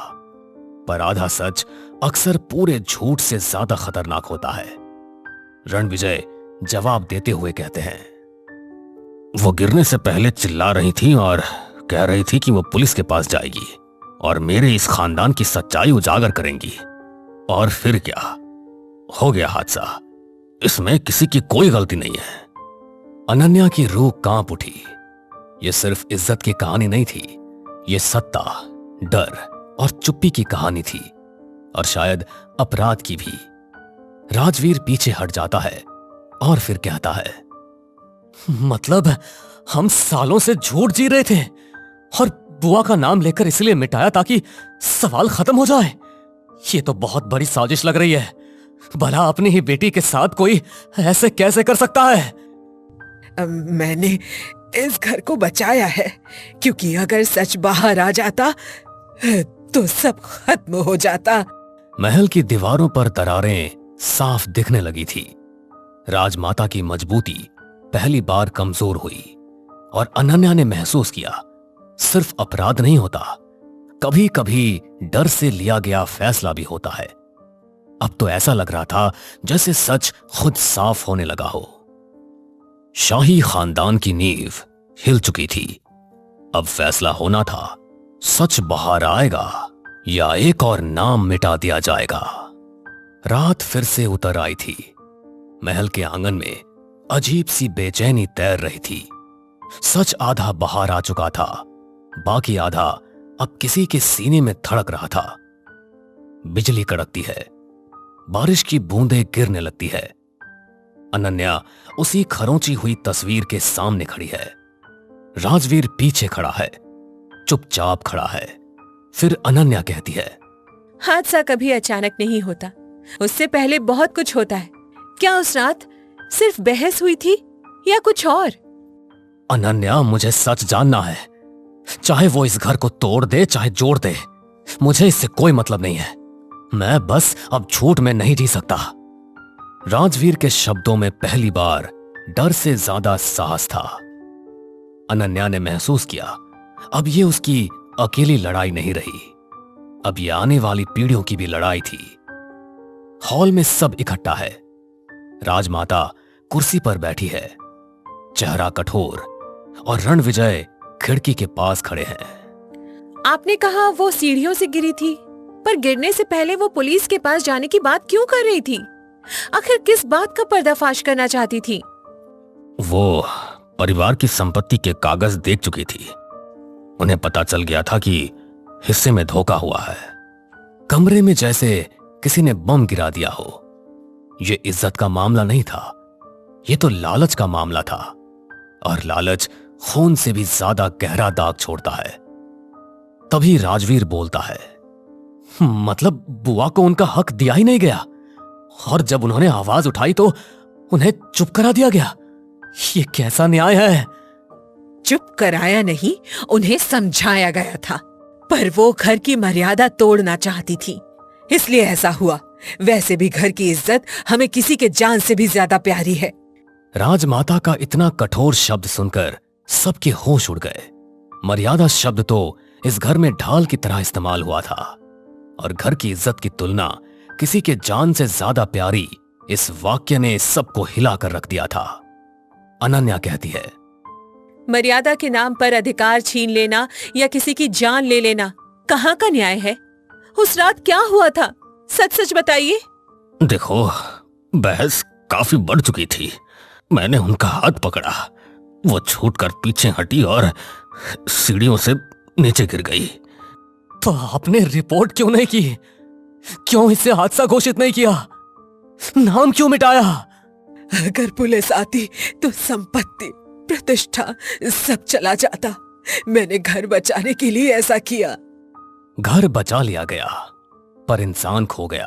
पर आधा सच अक्सर पूरे झूठ से ज्यादा खतरनाक होता है। रणविजय जवाब देते हुए कहते हैं, वो गिरने से पहले चिल्ला रही थी और कह रही थी कि वो पुलिस के पास जाएगी और मेरे इस खानदान की सच्चाई उजागर करेंगी। और फिर क्या हो गया? हादसा। इसमें किसी की कोई गलती नहीं है। अनन्या की रूह कांप उठी। यह सिर्फ इज्जत की कहानी नहीं थी, यह सत्ता, डर और चुप्पी की कहानी थी, और शायद अपराध की भी। राजवीर पीछे हट जाता है और फिर कहता है, मतलब हम सालों से झूठ जी रहे थे और बुआ का नाम लेकर इसलिए मिटाया ताकि सवाल खत्म हो जाए? ये तो बहुत बड़ी साजिश लग रही है। भला अपनी ही बेटी के साथ कोई ऐसे कैसे कर सकता है? मैंने इस घर को बचाया है, क्योंकि अगर सच बाहर आ जाता तो सब खत्म हो जाता। महल की दीवारों पर दरारें साफ दिखने लगी थी। राजमाता की मजबूती पहली बार कमजोर हुई और अनन्या ने महसूस किया, सिर्फ अपराध नहीं होता, कभी कभी डर से लिया गया फैसला भी होता है। अब तो ऐसा लग रहा था जैसे सच खुद साफ होने लगा हो। शाही खानदान की नींव हिल चुकी थी। अब फैसला होना था, सच बाहर आएगा या एक और नाम मिटा दिया जाएगा। रात फिर से उतर आई थी। महल के आंगन में अजीब सी बेचैनी तैर रही थी। सच आधा बाहर आ चुका था, बाकी आधा अब किसी के सीने में धड़क रहा था। बिजली कड़कती है, बारिश की बूंदें गिरने लगती है। अनन्या उसी खरोंची हुई तस्वीर के सामने खड़ी है। राजवीर पीछे खड़ा है, चुपचाप खड़ा है। फिर अनन्या कहती है, हादसा कभी अचानक नहीं होता, उससे पहले बहुत कुछ होता है। क्या उस रात सिर्फ बहस हुई थी या कुछ और? अनन्या, मुझे सच जानना है। चाहे वो इस घर को तोड़ दे चाहे जोड़ दे, मुझे इससे कोई मतलब नहीं है। मैं बस अब झूठ में नहीं जी सकता। राजवीर के शब्दों में पहली बार डर से ज्यादा साहस था। अनन्या ने महसूस किया अब ये उसकी अकेली लड़ाई नहीं रही, अब ये आने वाली पीढ़ियों की भी लड़ाई थी। हॉल में सब इकट्ठा है। राजमाता कुर्सी पर बैठी है, चेहरा कठोर, और रणविजय खिड़की के पास खड़े हैं। आपने कहा वो सीढ़ियों से गिरी थी, पर गिरने से पहले वो पुलिस के पास जाने की बात क्यों कर रही थी? आखिर किस बात का पर्दाफाश करना चाहती थी? वो परिवार की संपत्ति के कागज देख चुकी थी। उन्हें पता चल गया था कि हिस्से में धोखा हुआ है। कमरे में जैसे किसी ने बम गिरा दिया हो। ये इज्जत का मामला नहीं था, ये तो लालच का मामला था, और लालच खून से भी ज्यादा गहरा दाग छोड़ता है। तभी राजवीर बोलता है, मतलब बुआ को उनका हक दिया ही नहीं गया, और जब उन्होंने आवाज उठाई तो उन्हें चुप करा दिया गया। ये कैसा न्याय है? चुप कराया नहीं, उन्हें समझाया गया था, पर वो घर की मर्यादा तोड़ना चाहती थी, इसलिए ऐसा हुआ। वैसे भी घर की इज्जत हमें किसी के जान से भी ज्यादा प्यारी है। राजमाता का इतना कठोर शब्द सुनकर सबके होश उड़ गए। मर्यादा शब्द तो इस घर में ढाल की तरह इस्तेमाल हुआ था, और घर की इज्जत की तुलना किसी के जान से ज्यादा प्यारी इस वाक्य ने सबको हिलाकर रख दिया था। अनन्या कहती है, मर्यादा के नाम पर अधिकार छीन लेना या किसी की जान ले लेना कहाँ का न्याय है? उस रात क्या हुआ था? सच सच बताइए। देखो, बहस काफी बढ़ चुकी थी। मैंने उनका हाथ पकड़ा, वो छूटकर पीछे हटी और सीढ़ियों से नीचे गिर गई। तो आपने रिपोर्ट क्यों नहीं की? क्यों इसे हादसा घोषित नहीं किया? नाम क्यों मिटाया? अगर पुलिस आती तो संपत्ति, प्रतिष्ठा सब चला जाता। मैंने घर बचाने के लिए ऐसा किया। घर बचा लिया गया, पर इंसान खो गया,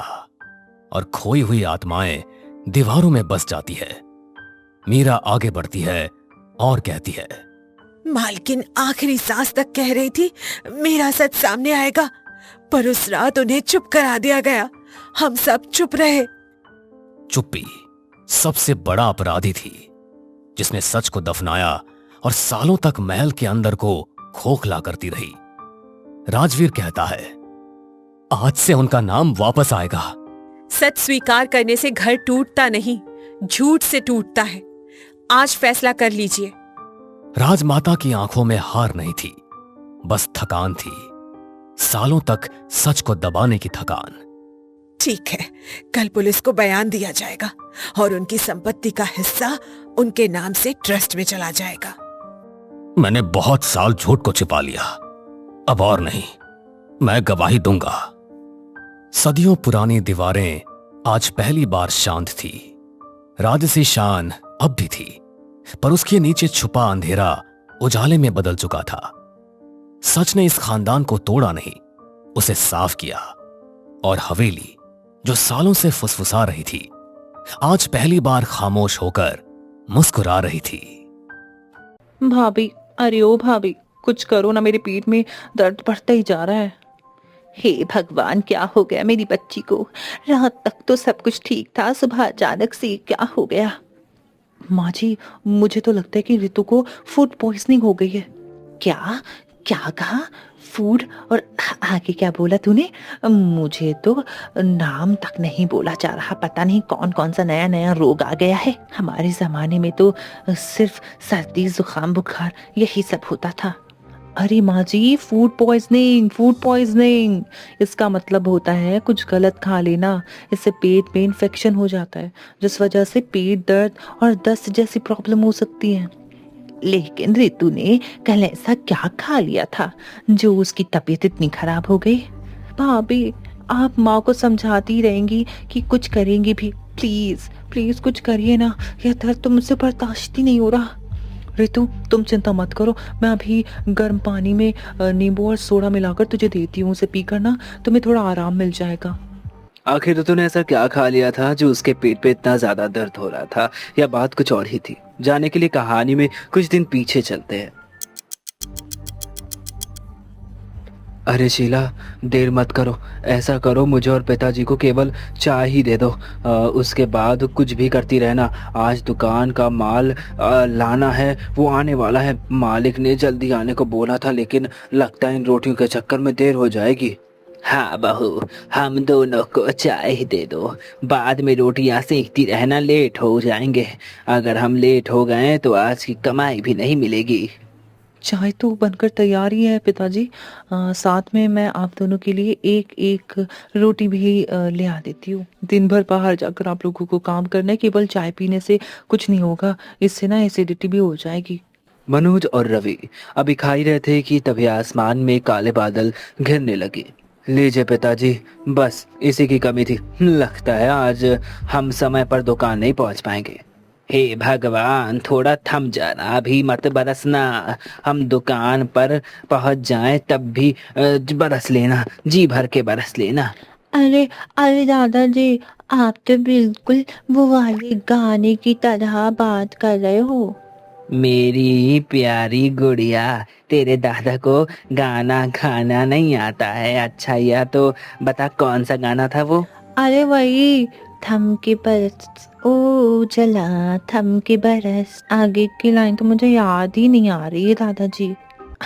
और खोई हुई आत्माएं दीवारों में बस जाती है। मीरा आगे बढ़ती है और कहती है, मालकिन आखिरी सांस तक कह रही थी मेरा सच सामने आएगा, पर उस रात उन्हें चुप करा दिया गया। हम सब चुप रहे। चुप्पी सबसे बड़ा अपराधी थी, जिसने सच को दफनाया और सालों तक महल के अंदर को खोखला करती रही। राजवीर कहता है, आज से उनका नाम वापस आएगा। सच स्वीकार करने से घर टूटता नहीं, झूठ से टूटता है। आज फैसला कर लीजिए। राजमाता की आंखों में हार नहीं थी, बस थकान थी, सालों तक सच को दबाने की थकान। ठीक है, कल पुलिस को बयान दिया जाएगा और उनकी संपत्ति का हिस्सा उनके नाम से ट्रस्ट में चला जाएगा। मैंने बहुत साल झूठ को छिपा लिया, अब और नहीं, मैं गवाही दूंगा। सदियों पुरानी दीवारें आज पहली बार शांत थी। राजसी शान अब भी थी, पर उसके नीचे छुपा अंधेरा उजाले में बदल चुका था। सच ने इस खानदान को तोड़ा नहीं, उसे साफ किया, और हवेली जो सालों से फुसफुसा रही थी, आज पहली बार खामोश होकर मुस्कुरा रही थी। भाभी, अरे ओ भाभी, कुछ करो ना, मेरी पीठ में दर्द बढ़ता ही जा रहा है। हे भगवान, क्या हो गया मेरी बच्ची को? रात तक तो सब कुछ ठीक था, सुबह अचानक से क्या हो गया? माँ जी, मुझे तो लगता है कि रितु को फूड पॉइजनिंग हो गई है। क्या क्या कहा? फूड और आगे क्या बोला तूने? मुझे तो नाम तक नहीं बोला जा रहा। पता नहीं कौन कौन सा नया नया रोग आ गया है। हमारे जमाने में तो सिर्फ सर्दी जुकाम बुखार यही सब होता था। अरे माँ जी, फूड पॉइजनिंग, फूड पॉइजनिंग इसका मतलब होता है कुछ गलत खा लेना। इससे पेट में इन्फेक्शन हो जाता है, जिस वजह से पेट दर्द और दस्त जैसी प्रॉब्लम हो सकती है। लेकिन रितु ने कल ऐसा क्या खा लिया था जो उसकी तबीयत इतनी खराब हो गई? भाभी, आप माँ को समझाती रहेंगी कि कुछ करेंगी भी। प्लीज प्लीज कुछ करिए ना, यह दर्द तो मुझसे बर्दाश्त ही नहीं हो रहा। रितु, तुम चिंता मत करो, मैं अभी गर्म पानी में नींबू और सोडा मिलाकर तुझे देती हूँ। उसे पीकर ना तुम्हें थोड़ा आराम मिल जाएगा। आखिर तूने ऐसा क्या खा लिया था जो उसके पेट पे इतना ज्यादा दर्द हो रहा था, या बात कुछ और ही थी? जाने के लिए कहानी में कुछ दिन पीछे चलते हैं। अरे शीला, देर मत करो, ऐसा करो मुझे और पिताजी को केवल चाय ही दे दो। उसके बाद कुछ भी करती रहना। आज दुकान का माल लाना है, वो आने वाला है। मालिक ने जल्दी आने को बोला था, लेकिन लगता है इन रोटियों के चक्कर में देर हो जाएगी। हाँ बहू, हम दोनों को चाय ही दे दो, बाद में रोटियां सेकती रहना, लेट हो जाएंगे। अगर हम लेट हो गए तो आज की कमाई भी नहीं मिलेगी। चाय तो बनकर तैयार ही है पिताजी। साथ में मैं आप दोनों के लिए एक एक रोटी भी ले आ देती हूँ। दिन भर बाहर जाकर आप लोगों को काम करना है, केवल चाय पीने से कुछ नहीं होगा। इससे ना एसिडिटी भी हो जाएगी। मनोज और रवि अभी खा ही रहे थे कि तभी आसमान में काले बादल घिरने लगे। लीजिए पिताजी, बस इसी की कमी थी। लगता है आज हम समय पर दुकान नहीं पहुंच पाएंगे। हे भगवान, थोड़ा थम जाना, अभी मत बरसना। हम दुकान पर पहुंच जाएं तब भी बरस लेना, जी भर के बरस लेना। अरे अरे दादाजी, आप तो बिल्कुल वो वाले गाने की तरह बात कर रहे हो। मेरी प्यारी गुड़िया, तेरे दादा को गाना गाना नहीं आता है? अच्छा, या तो बता कौन सा गाना था वो? अरे वही, थम के बरस ओ चला, थम के बरस। आगे की लाइन तो मुझे याद ही नहीं आ रही है दादाजी।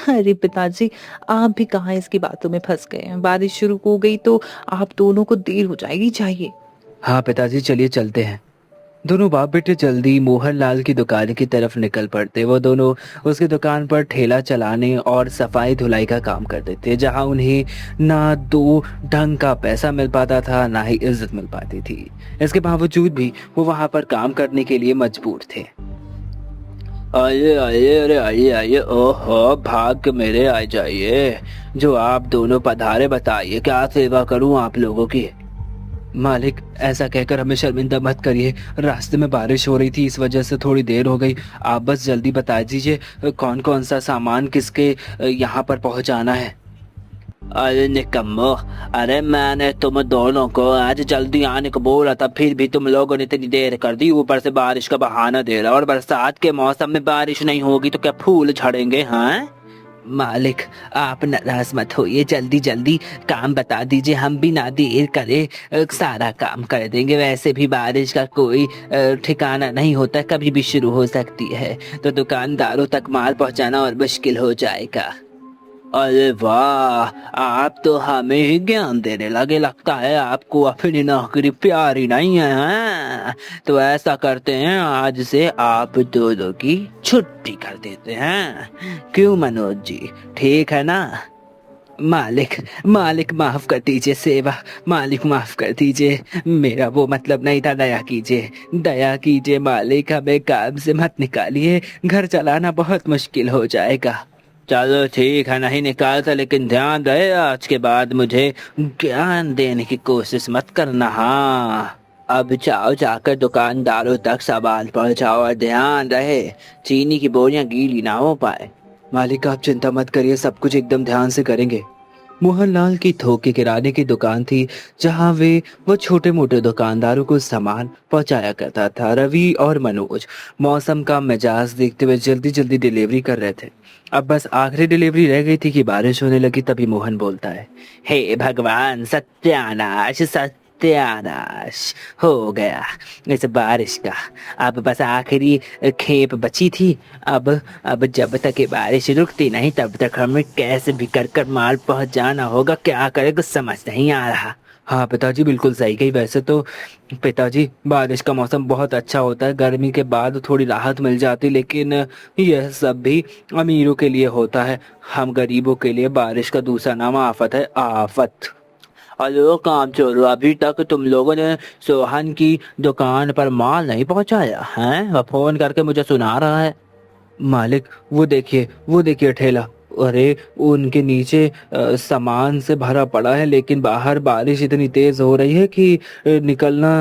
अरे पिताजी, आप भी कहाँ इसकी बातों में फंस गए हैं। बारिश शुरू हो गई तो आप दोनों को देर हो जाएगी। चाहिए। हाँ पिताजी, चलिए चलते हैं। दोनों बाप बेटे जल्दी मोहनलाल की दुकान की तरफ निकल पड़ते। वो दोनों उसकी दुकान पर ठेला चलाने और सफाई धुलाई का काम करते थे, जहां उन्हें ना दो ढंग का पैसा मिल पाता था, ना ही इज्जत मिल पाती थी। इसके बावजूद भी वो वहां पर काम करने के लिए मजबूर थे। आइए आइए, अरे आइए आइए, ओहो भाग मेरे, आ जाइए। जो आप दोनों पधारे, बताइए क्या सेवा करूं आप लोगों की? मालिक, ऐसा कहकर हमें शर्मिंदा मत करिए। रास्ते में बारिश हो रही थी, इस वजह से थोड़ी देर हो गई। आप बस जल्दी बता दीजिए कौन कौन सा सामान किसके यहाँ पर पहुँचाना है। अरे निकम्मो, अरे मैंने तुम दोनों को आज जल्दी आने को बोला था, फिर भी तुम लोगों ने इतनी देर कर दी। ऊपर से बारिश का बहाना दे रहा, और बरसात के मौसम में बारिश नहीं होगी तो क्या फूल झड़ेंगे? हाँ मालिक, आप नाराज मत होइए, जल्दी जल्दी काम बता दीजिए, हम भी ना देर करे सारा काम कर देंगे। वैसे भी बारिश का कोई ठिकाना नहीं होता, कभी भी शुरू हो सकती है, तो दुकानदारों तक माल पहुंचाना और मुश्किल हो जाएगा। अरे वाह, आप तो हमें ही ज्ञान देने लगे। लगता है आपको अपनी नौकरी प्यारी नहीं है, हाँ? तो ऐसा करते हैं, आज से आप दोनों की छुट्टी कर देते हैं। क्यों मनोज जी, ठीक है ना? मालिक मालिक माफ कर दीजिए, सेवा मालिक माफ कर दीजिए, मेरा वो मतलब नहीं था। दया कीजिए, दया कीजिए मालिक, हमें काम से मत निकालिए, घर चलाना बहुत मुश्किल हो जाएगा। चलो ठीक है, नहीं निकालता, लेकिन ध्यान रहे आज के बाद मुझे ज्ञान देने की कोशिश मत करना। हाँ, अब जाओ, जाकर दुकानदारों तक सामान पहुंचाओ, और ध्यान रहे चीनी की बोरियां गीली ना हो पाए। मालिक आप चिंता मत करिए, सब कुछ एकदम ध्यान से करेंगे। मोहनलाल की थोक के किराने की दुकान थी, जहां वो छोटे मोटे दुकानदारों को सामान पहुंचाया करता था। रवि और मनोज मौसम का मिजाज देखते हुए जल्दी जल्दी डिलीवरी कर रहे थे। अब बस आखिरी डिलीवरी रह गई थी कि बारिश होने लगी। तभी मोहन बोलता है, हे भगवान, सत्यानाश सत्यानाश हो गया इस बारिश का। अब बस आखिरी खेप बची थी। अब जब तक ये बारिश रुकती नहीं तब तक हमें कैसे भी कर माल पहुंचाना होगा। क्या करे कुछ समझ नहीं आ रहा। हाँ पिताजी बिल्कुल सही कही। वैसे तो पिताजी बारिश का मौसम बहुत अच्छा होता है, गर्मी के बाद थोड़ी राहत मिल जाती, लेकिन यह सब भी अमीरों के लिए होता है। हम गरीबों के लिए बारिश का दूसरा नाम आफत है, आफत। हेलो काम चोरो, अभी तक तुम लोगों ने सोहन की दुकान पर माल नहीं पहुंचाया है? वह फोन करके मुझे सुना रहा है। मालिक वो देखिए ठेला। अरे उनके नीचे सामान से भरा पड़ा है, लेकिन बाहर बारिश इतनी तेज हो रही है कि निकलना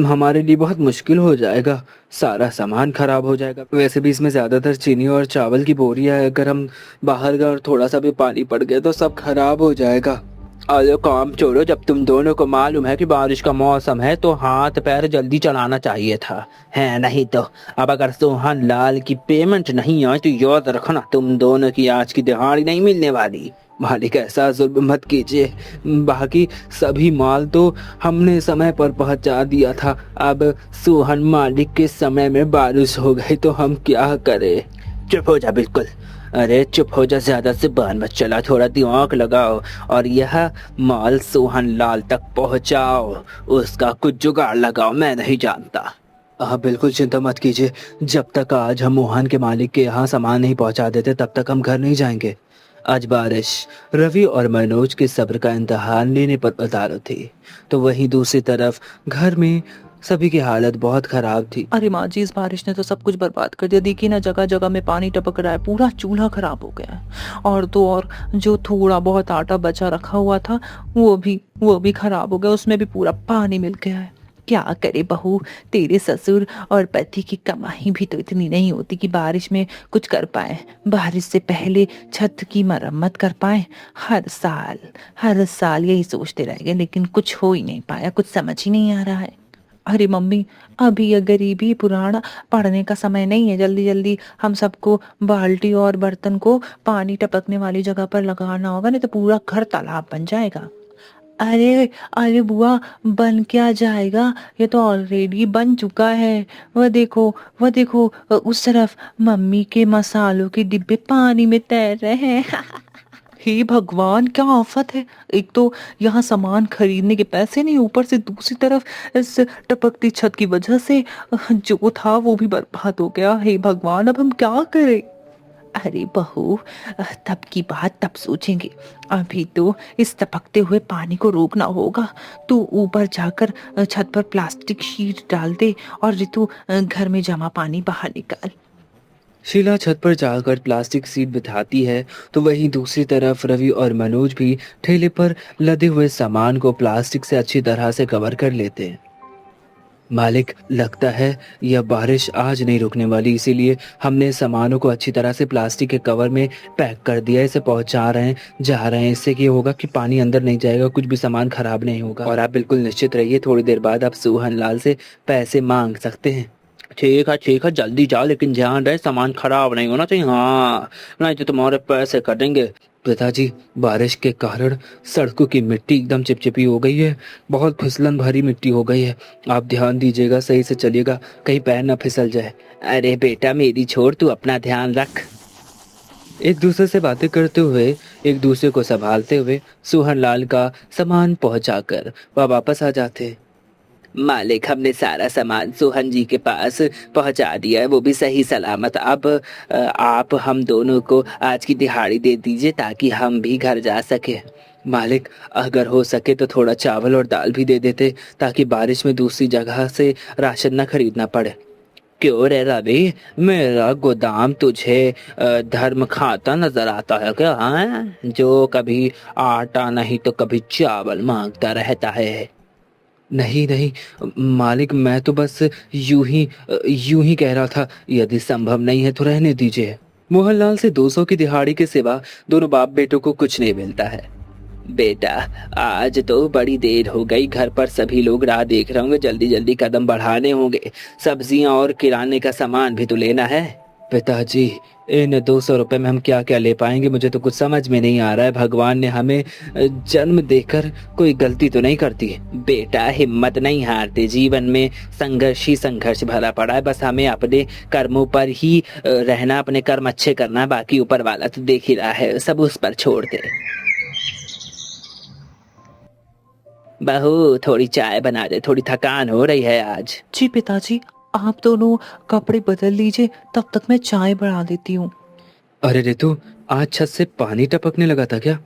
हमारे लिए बहुत मुश्किल हो जाएगा। सारा सामान खराब हो जाएगा। वैसे भी इसमें ज्यादातर चीनी और चावल की बोरियां है। अगर हम बाहर गए और थोड़ा सा भी पानी पड़ गया तो सब खराब हो जाएगा। अरे काम छोड़ो, जब तुम दोनों को मालूम है कि बारिश का मौसम है तो हाथ पैर जल्दी चलाना चाहिए था, है नहीं तो अब अगर सोहन लाल की पेमेंट नहीं आए तो याद रखना तुम दोनों की आज की दिहाड़ी नहीं मिलने वाली। मालिक ऐसा जुल्म मत कीजिए, बाकी सभी माल तो हमने समय पर पहुंचा दिया था। अब सोहन मालिक के समय में बारिश हो गई तो हम क्या करें। चुप हो जा बिल्कुल। अरे चुप हो जा, ज्यादा से बात मत चला, थोड़ा दिमाग लगाओ और यह माल सोहन लाल तक पहुंचाओ। उसका कुछ जुगाड़ लगाओ, मैं नहीं जानता। हाँ बिल्कुल चिंता मत कीजिए। जब तक आज हम मोहन के मालिक के यहाँ सामान नहीं पहुंचा देते तब तक हम घर नहीं जाएंगे। आज बारिश रवि और मनोज के सब्र का इम्तिहान लेने पर उतारू थी, तो वहीं दूसरी तरफ घर में सभी की हालत बहुत खराब थी। अरे माँ जी, इस बारिश ने तो सब कुछ बर्बाद कर दिया। देखिए ना, जगह जगह में पानी टपक रहा है, पूरा चूल्हा खराब हो गया है। और तो और जो थोड़ा बहुत आटा बचा रखा हुआ था वो भी खराब हो गया, उसमें भी पूरा पानी मिल गया है। क्या करे बहू, तेरे ससुर और पति की कमाई भी तो इतनी नहीं होती कि बारिश में कुछ कर पाए, बारिश से पहले छत की मरम्मत कर पाए। हर साल यही सोचते रह गए, लेकिन कुछ हो ही नहीं पाया, कुछ समझ ही नहीं आ रहा है। अरे मम्मी, अभी ये गरीबी पुराना पढ़ने का समय नहीं है। जल्दी जल्दी हम सबको बाल्टी और बर्तन को पानी टपकने वाली जगह पर लगाना होगा, नहीं तो पूरा घर तालाब बन जाएगा। अरे बुआ, बन क्या जाएगा, ये तो ऑलरेडी बन चुका है। वह देखो उस तरफ मम्मी के मसालों के डिब्बे पानी में तैर रहे हैं। हे भगवान, क्या आफत है। एक तो यहाँ सामान खरीदने के पैसे नहीं, ऊपर से दूसरी तरफ इस टपकती छत की वजह से जो था वो भी बर्बाद हो गया। हे भगवान, अब हम क्या करें। अरे बहू, तब की बात तब सोचेंगे, अभी तो इस टपकते हुए पानी को रोकना होगा। तू ऊपर जाकर छत पर प्लास्टिक शीट डाल दे और ऋतु घर में जमा पानी बाहर निकाल। शीला छत पर जाकर प्लास्टिक सीट बिठाती है, तो वहीं दूसरी तरफ रवि और मनोज भी ठेले पर लदे हुए सामान को प्लास्टिक से अच्छी तरह से कवर कर लेते हैं। मालिक, लगता है यह बारिश आज नहीं रुकने वाली, इसीलिए हमने सामानों को अच्छी तरह से प्लास्टिक के कवर में पैक कर दिया। इसे पहुंचा रहे हैं, जा रहे हैं। इससे क्या होगा कि पानी अंदर नहीं जाएगा, कुछ भी सामान खराब नहीं होगा। और आप बिल्कुल निश्चित रहिए, थोड़ी देर बाद आप सोहन लाल से पैसे मांग सकते हैं। ठीक है, जल्दी जाओ, लेकिन ध्यान रहे सामान खराब नहीं होना चाहिए। हाँ, नहीं तो तुम्हारे पैसे कटेंगे। पिताजी, बारिश के कारण सड़कों की मिट्टी एकदम चिपचिपी हो गई है, बहुत फिसलन भरी मिट्टी हो गई है। आप ध्यान दीजिएगा, सही से चलिएगा, कहीं पैर ना फिसल जाए। अरे बेटा मेरी छोड़, तू अपना ध्यान रख। एक दूसरे से बातें करते हुए, एक दूसरे को संभालते हुए सोहन लाल का सामान पहुंचाकर वह वापस आ जाते। मालिक, हमने सारा सामान सोहन जी के पास पहुंचा दिया है, वो भी सही सलामत। अब आप हम दोनों को आज की दिहाड़ी दे दीजिए ताकि हम भी घर जा सके। मालिक, अगर हो सके तो थोड़ा चावल और दाल भी दे देते ताकि बारिश में दूसरी जगह से राशन न खरीदना पड़े। क्यों रे रवि, मेरा गोदाम तुझे धर्म खाता नजर आता है क्या? हाँ, जो कभी आटा नहीं तो कभी चावल मांगता रहता है। नहीं मालिक, मैं तो बस यूं ही कह रहा था। यदि संभव नहीं है तो रहने दीजिए। मोहनलाल से 200 की दिहाड़ी के सिवा दोनों बाप बेटों को कुछ नहीं मिलता है। बेटा, आज तो बड़ी देर हो गई, घर पर सभी लोग राह देख रहे होंगे, जल्दी जल्दी कदम बढ़ाने होंगे। सब्जियां और किराने का सामान भी तो लेना है। पिताजी, इन 200 रुपए में हम क्या क्या ले पाएंगे, मुझे तो कुछ समझ में नहीं आ रहा है। भगवान ने हमें जन्म देकर कोई गलती तो नहीं करती है। बेटा हिम्मत नहीं हारते, जीवन में संघर्ष ही संघर्ष भरा पड़ा है। बस हमें अपने कर्मों पर ही रहना, अपने कर्म अच्छे करना, बाकी ऊपर वाला तो देख ही रहा है, सब उस पर छोड़ दे। बहू थोड़ी चाय बना दे, थोड़ी थकान हो रही है आज। जी पिताजी, आप दोनों कपड़े बदल लीजिए, तब तक मैं चाय बना देती हूँ। अरे रितु, आज छत से पानी टपकने लगा था क्या?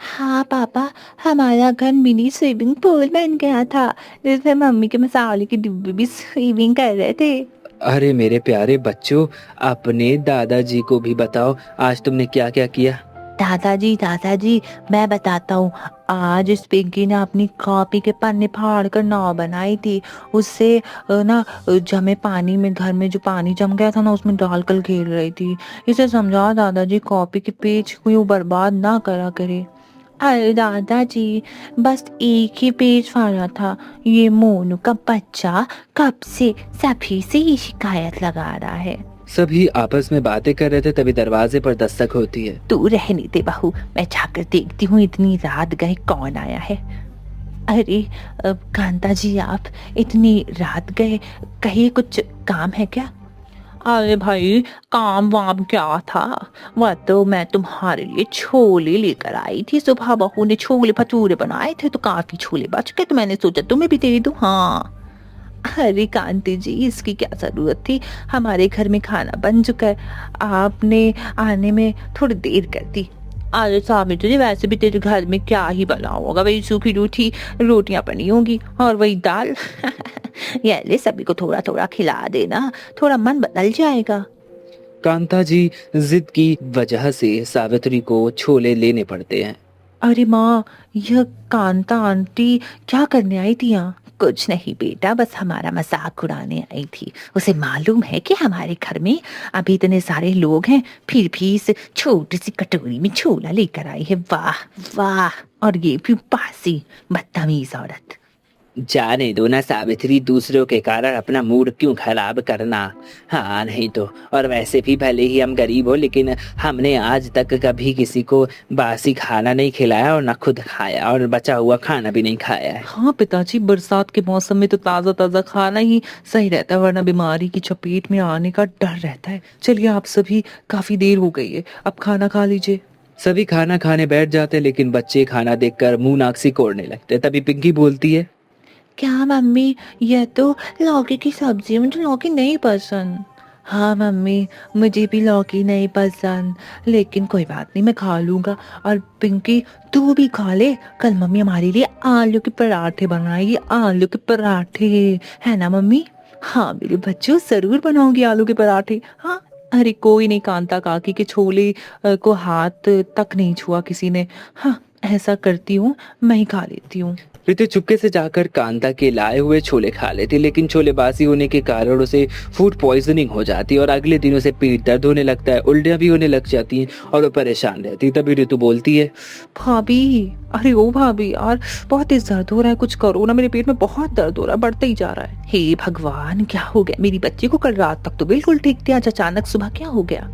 हाँ पापा, हमारा घर मिनी स्विमिंग पूल बन गया था, जिसमें मम्मी के मसाले के डिब्बे भी स्विमिंग कर रहे थे। अरे मेरे प्यारे बच्चों, अपने दादाजी को भी बताओ आज तुमने क्या क्या किया। दादाजी मैं बताता हूँ। आज इस पिंकी ने अपनी कॉपी के पन्ने फाड़ कर नाव बनाई थी। उससे ना जमे पानी में, घर में जो पानी जम गया था ना, उसमें डालकर खेल रही थी। इसे समझा दादाजी, कॉपी के पेज कोई बर्बाद ना करा करे। अरे दादाजी, बस एक ही पेज फाड़ा था। ये मोनू का बच्चा कब से सभी से ही शिकायत लगा रहा है। सभी आपस में बातें कर रहे थे, तभी दरवाजे पर दस्तक होती है। तू रहने दे बहू, मैं जाकर देखती हूँ इतनी रात गए कौन आया है। अरे कांता जी, आप इतनी रात गए, कहीं कुछ काम है क्या? अरे भाई, काम वाम क्या था, वह तो मैं तुम्हारे लिए छोले लेकर आई थी। सुबह बहू ने छोले भटूरे बनाए थे तो काफी छोले बच गए, तो मैंने सोचा तुम्हें भी दे दूं। हाँ। अरे कांति जी, इसकी क्या जरूरत थी, हमारे घर में खाना बन चुका है, आपने आने में थोड़ी देर कर दी। अरे सावित्री जी, वैसे भी तेरे घर में क्या ही बना होगा, वही सूखी रूठी रोटियां बनी होंगी और वही दाल। ये ले, सभी को थोड़ा थोड़ा खिला देना, थोड़ा मन बदल जाएगा। कांता जी जिद की वजह से सावित्री को छोले लेने पड़ते हैं। अरे माँ, यह कांता आंटी क्या करने आई थी यहाँ? कुछ नहीं बेटा, बस हमारा मजाक उड़ाने आई थी। उसे मालूम है कि हमारे घर में अभी इतने सारे लोग हैं, फिर भी इस छोटी सी कटोरी में छोला लेकर आई है। वाह वाह, और ये भी बासी बदतमीज औरत। जाने दो ना सावित्री, दूसरों के कारण अपना मूड क्यों खराब करना। हाँ नहीं तो, और वैसे भी भले ही हम गरीब हो, लेकिन हमने आज तक कभी किसी को बासी खाना नहीं खिलाया और ना खुद खाया, और बचा हुआ खाना भी नहीं खाया है। हाँ पिताजी, बरसात के मौसम में तो ताजा ताजा खाना ही सही रहता है, वरना बीमारी की चपेट में आने का डर रहता है। चलिए, आप सभी, काफी देर हो गई है, अब खाना खा लीजिए। सभी खाना खाने बैठ जाते, लेकिन बच्चे खाना देखकर मुंह नाक सिकोड़ने लगते। तभी पिंकी बोलती है, क्या मम्मी, यह तो लौकी की सब्जी है, मुझे लौकी नहीं पसंद। हाँ मम्मी, मुझे भी लौकी नहीं पसंद, लेकिन कोई बात नहीं, मैं खा लूंगा। और पिंकी, तू भी खा ले, कल मम्मी हमारे लिए आलू के पराठे बनाएगी, आलू के पराठे, है ना मम्मी? हाँ मेरे बच्चों, जरूर बनाऊंगी आलू के पराठे। हाँ। अरे कोई नहीं, कांता काकी के छोले को हाथ तक नहीं छुआ किसी ने। हाँ, ऐसा करती हूँ, मैं ही खा लेती हूँ। रितु चुपके से जाकर कांता के लाए हुए छोले खा लेती, लेकिन छोले बासी होने के कारण उसे फूड पॉइजनिंग हो जाती है और अगले दिनों से पेट दर्द होने लगता है, उल्टियां भी होने लग जाती हैं और वो परेशान रहती है। तभी रितु बोलती है, भाभी, अरे ओ भाभी यार, बहुत तेज दर्द हो रहा है, कुछ करो ना, मेरे पेट में बहुत दर्द हो रहा है, बढ़ता ही जा रहा है। हे भगवान, क्या हो गया मेरी बच्ची को? कल रात तक तो बिल्कुल ठीक थी, आज अचानक सुबह क्या हो गया?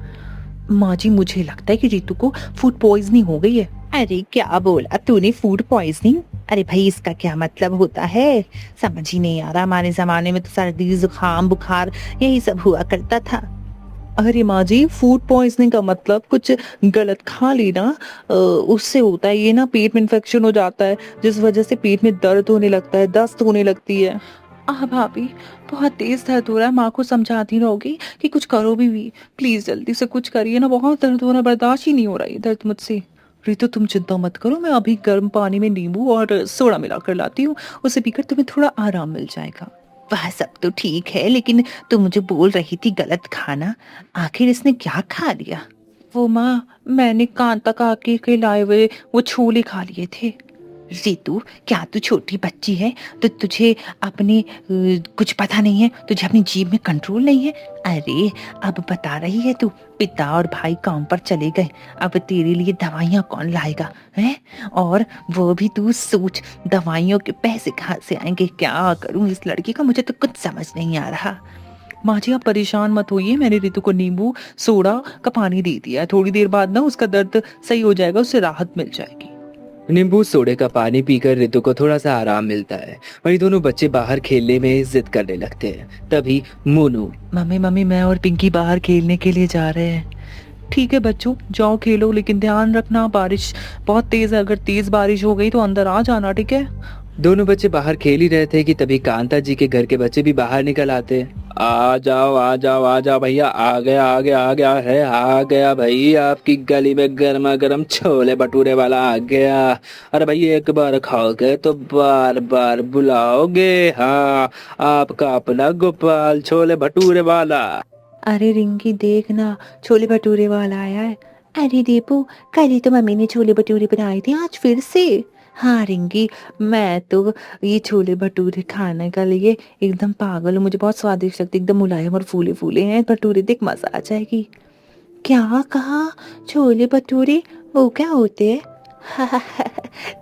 माँ जी, मुझे लगता है कि रितु को फूड पॉइजनिंग हो गई है। अरे क्या बोला तूने, फूड पॉइजनिंग? अरे भाई, इसका क्या मतलब होता है, समझ ही नहीं आ रहा। हमारे जमाने में तो सर्दी जुकाम बुखार यही सब हुआ करता था। अरे माँ जी, फूड पॉइजनिंग का मतलब कुछ गलत खा लेना, उससे होता है ये ना, पेट में इन्फेक्शन हो जाता है, जिस वजह से पेट में दर्द होने लगता है, दस्त होने लगती है। भाभी, बहुत तेज दर्द हो रहा है, माँ को समझाती रहोगी कि कुछ करो भी प्लीज जल्दी से कुछ करिए ना, बहुत दर्द हो रहा है, बर्दाश्त ही नहीं हो रहा है दर्द मुझसे। रितु तुम चिंता मत करो, मैं अभी गर्म पानी में नींबू और सोडा मिलाकर लाती हूँ, उसे पीकर तुम्हें थोड़ा आराम मिल जाएगा। वह सब तो ठीक है, लेकिन तू मुझे बोल रही थी गलत खाना, आखिर इसने क्या खा लिया? वो माँ, मैंने कांता काकी के लाए हुए वो छोले खा लिए थे। रितु, क्या तू छोटी बच्ची है तो तुझे अपने कुछ पता नहीं है, तुझे अपनी जीभ में कंट्रोल नहीं है? अरे अब बता रही है तू, पिता और भाई काम पर चले गए, अब तेरे लिए दवाइयाँ कौन लाएगा है? और वो भी तू सोच, दवाइयों के पैसे कहाँ से आएंगे? क्या करूँ इस लड़की का, मुझे तो कुछ समझ नहीं आ रहा। माँ जी आप परेशान मत होइए, मैंने रितु को नींबू सोडा का पानी दे दिया है, थोड़ी देर बाद ना उसका दर्द सही हो जाएगा, उससे राहत मिल जाएगी। नींबू सोडे का पानी पीकर रितु को थोड़ा सा आराम मिलता है। वहीं दोनों बच्चे बाहर खेलने में जिद करने लगते हैं। तभी मोनू, मम्मी मम्मी मैं और पिंकी बाहर खेलने के लिए जा रहे हैं। ठीक है बच्चों जाओ खेलो, लेकिन ध्यान रखना बारिश बहुत तेज है, अगर तेज बारिश हो गई तो अंदर आ जाना, ठीक है। दोनों बच्चे बाहर खेल ही रहे थे कि तभी कांता जी के घर के बच्चे भी बाहर निकल आते। आ जाओ आ जाओ आ जाओ भैया, आ गया है, आ गया भाई, आपकी गली में गर्मा गर्म छोले भटूरे वाला आ गया। अरे भाई एक बार खाओगे तो बार बार बुलाओगे। हाँ, आपका अपना गोपाल छोले भटूरे वाला। अरे रिंकी देख ना, छोले भटूरे वाला आया है। अरे दीपू, कल ही तो मम्मी ने छोले भटूरे बनाए थे, आज फिर से। हाँ रिंकी, मैं तो ये छोले भटूरे खाने के लिए एकदम पागल हूँ, मुझे बहुत स्वादिष्ट लगते, एकदम मुलायम और फूले फूले हैं भटूरे, देख मजा आ जाएगी। क्या कहा? छोले भटूरे वो क्या होते हैं?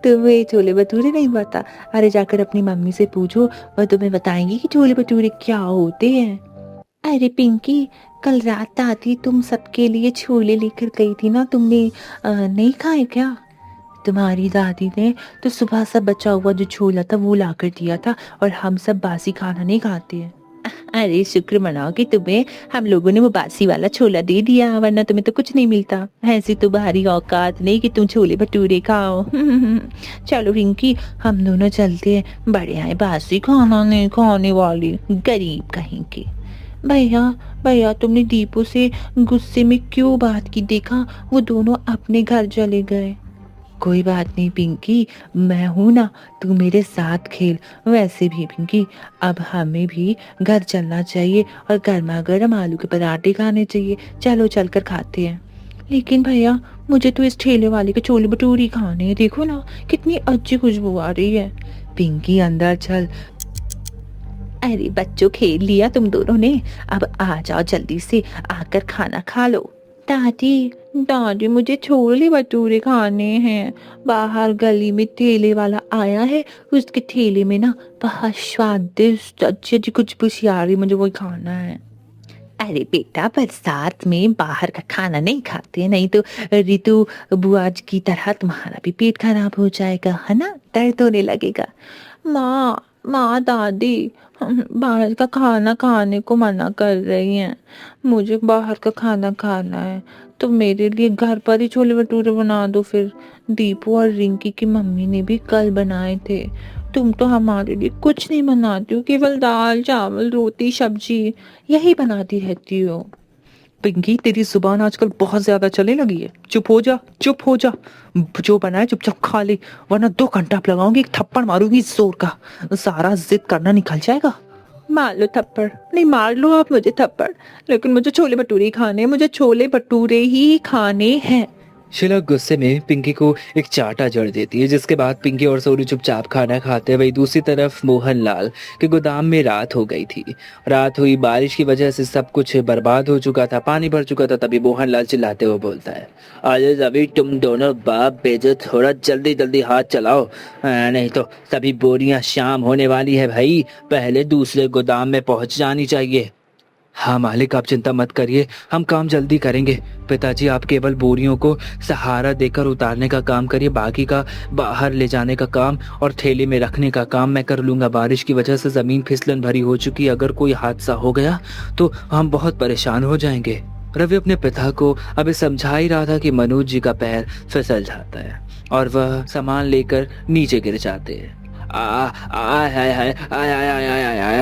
तुम्हें छोले भटूरे नहीं पता? अरे जाकर अपनी मम्मी से पूछो, वह तुम्हें बताएंगी कि छोले भटूरे क्या होते हैं। अरे पिंकी, कल रात दादी तुम सबके लिए छोले लेकर गई थी ना, तुमने नहीं खाए क्या? तुम्हारी दादी ने तो सुबह सब बचा हुआ जो छोला था वो ला कर दिया था, और हम सब बासी खाना नहीं खाते हैं। अरे शुक्र मनाओ कि तुम्हें हम लोगों ने वो बासी वाला छोला दे दिया, वरना तुम्हें तो कुछ नहीं मिलता। ऐसी तुम्हारी औकात नहीं कि तुम छोले भटूरे खाओ। चलो रिंकी, हम दोनों चलते हैं, बड़े आए बासी खाना नहीं खाने वाले गरीब कहीं के। भैया भैया, तुमने दीपू से गुस्से में क्यों बात की? देखा वो दोनों अपने घर चले गए। कोई बात नहीं पिंकी, मैं हूं ना, तू मेरे साथ खेल। वैसे भी पिंकी, अब हमें भी घर चलना चाहिए और गर्मा गर्म आलू के पराठे खाने चाहिए। चलो चलकर खाते हैं। लेकिन भैया, मुझे तो इस ठेले वाले के छोले भटूरे खाने हैं, देखो ना कितनी अच्छी खुशबू आ रही है। पिंकी अंदर चल। अरे बच्चों, खेल लिया तुम दोनों ने, अब आ जाओ जल्दी से, आकर खाना खा लो। दादी दादी, मुझे छोले भटूरे खाने हैं। बाहर गली में ठेले वाला आया है, उसके ठेले में ना बहुत स्वादिष्ट अच्छी अच्छी कुछ पुशियारी, मुझे वही खाना है। अरे बेटा, बरसात में बाहर का खाना नहीं खाते, नहीं तो रितु बुआ की तरह तुम्हारा भी पेट खराब हो जाएगा, है ना, दर्द होने लगेगा। माँ माँ दादी बाहर का खाना खाने को मना कर रही हैं, मुझे बाहर का खाना खाना है, तो मेरे लिए घर पर ही छोले भटूरे बना दो फिर। दीपू और रिंकी की मम्मी ने भी कल बनाए थे, तुम तो हमारे लिए कुछ नहीं बनाती हो, केवल दाल चावल रोटी सब्जी यही बनाती रहती हो। पिंकी, तेरी जुबान आजकल बहुत ज्यादा चलने लगी है, चुप हो जा चुप हो जा, जो बनाए चुपचाप खा ले, वरना 2 घंटा लगाऊंगी, एक थप्पड़ मारूंगी जोर का, सारा जिद करना निकल जाएगा। मार लो थप्पड़, नहीं मार लो आप मुझे थप्पड़, लेकिन मुझे छोले भटूरे ही खाने हैं, मुझे छोले भटूरे ही खाने हैं। शीला गुस्से में पिंकी को एक चाटा जड़ देती है, जिसके बाद पिंकी और सोनू चुपचाप खाना खाते। वही दूसरी तरफ मोहनलाल के गोदाम में रात हो गई थी। रात हुई, बारिश की वजह से सब कुछ बर्बाद हो चुका था, पानी भर चुका था। तभी मोहनलाल चिल्लाते हुए बोलता है, अरे अभी तुम दोनों बाप बेटे थोड़ा जल्दी जल्दी हाथ चलाओ, नहीं तो सभी बोरियां शाम होने वाली है भाई, पहले दूसरे गोदाम में पहुंच जानी चाहिए। हाँ मालिक, आप चिंता मत करिए, हम काम जल्दी करेंगे। पिताजी, आप केवल बोरियों को सहारा देकर उतारने का काम करिए, बाकी का बाहर ले जाने का काम और थैली में रखने का काम मैं कर लूंगा। बारिश की वजह से जमीन फिसलन भरी हो चुकी है, अगर कोई हादसा हो गया तो हम बहुत परेशान हो जाएंगे। रवि अपने पिता को अभी समझा ही रहा था कि मनोज जी का पैर फिसल जाता है और वह सामान लेकर नीचे गिर जाते हैं।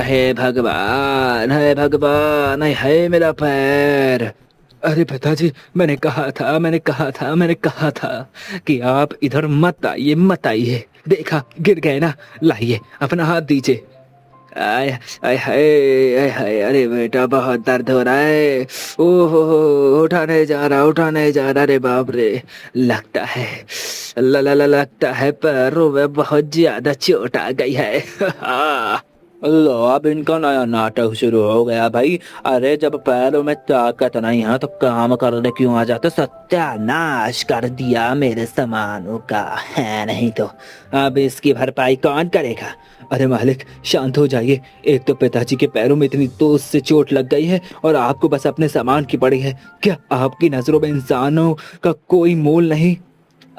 हे भगवान, हे भगवान, हे मेरा पैर। अरे पिताजी, मैंने कहा था कि आप इधर मत आइए। देखा, गिर गए ना, लाइए अपना हाथ दीजिए। आय आय हाय हाय, अरे बेटा बहुत दर्द हो रहा है, ओहो, उठा नहीं जा रहा, रे बाप रे, लगता है लगता है पैरों में बहुत ज्यादा चोट आ गई है। लो अब इनका नया नाटक शुरू हो गया भाई। अरे जब पैरों में ताकत नहीं है तो काम करने क्यों आ जाते? सत्यानाश कर दिया मेरे सामानों का है, नहीं तो अब इसकी भरपाई कौन करेगा? अरे मालिक शांत हो जाइए, एक तो पिताजी के पैरों में इतनी दोस्त से चोट लग गई है और आपको बस अपने सामान की पड़ी है। क्या आपकी नजरों में इंसानों का कोई मोल नहीं?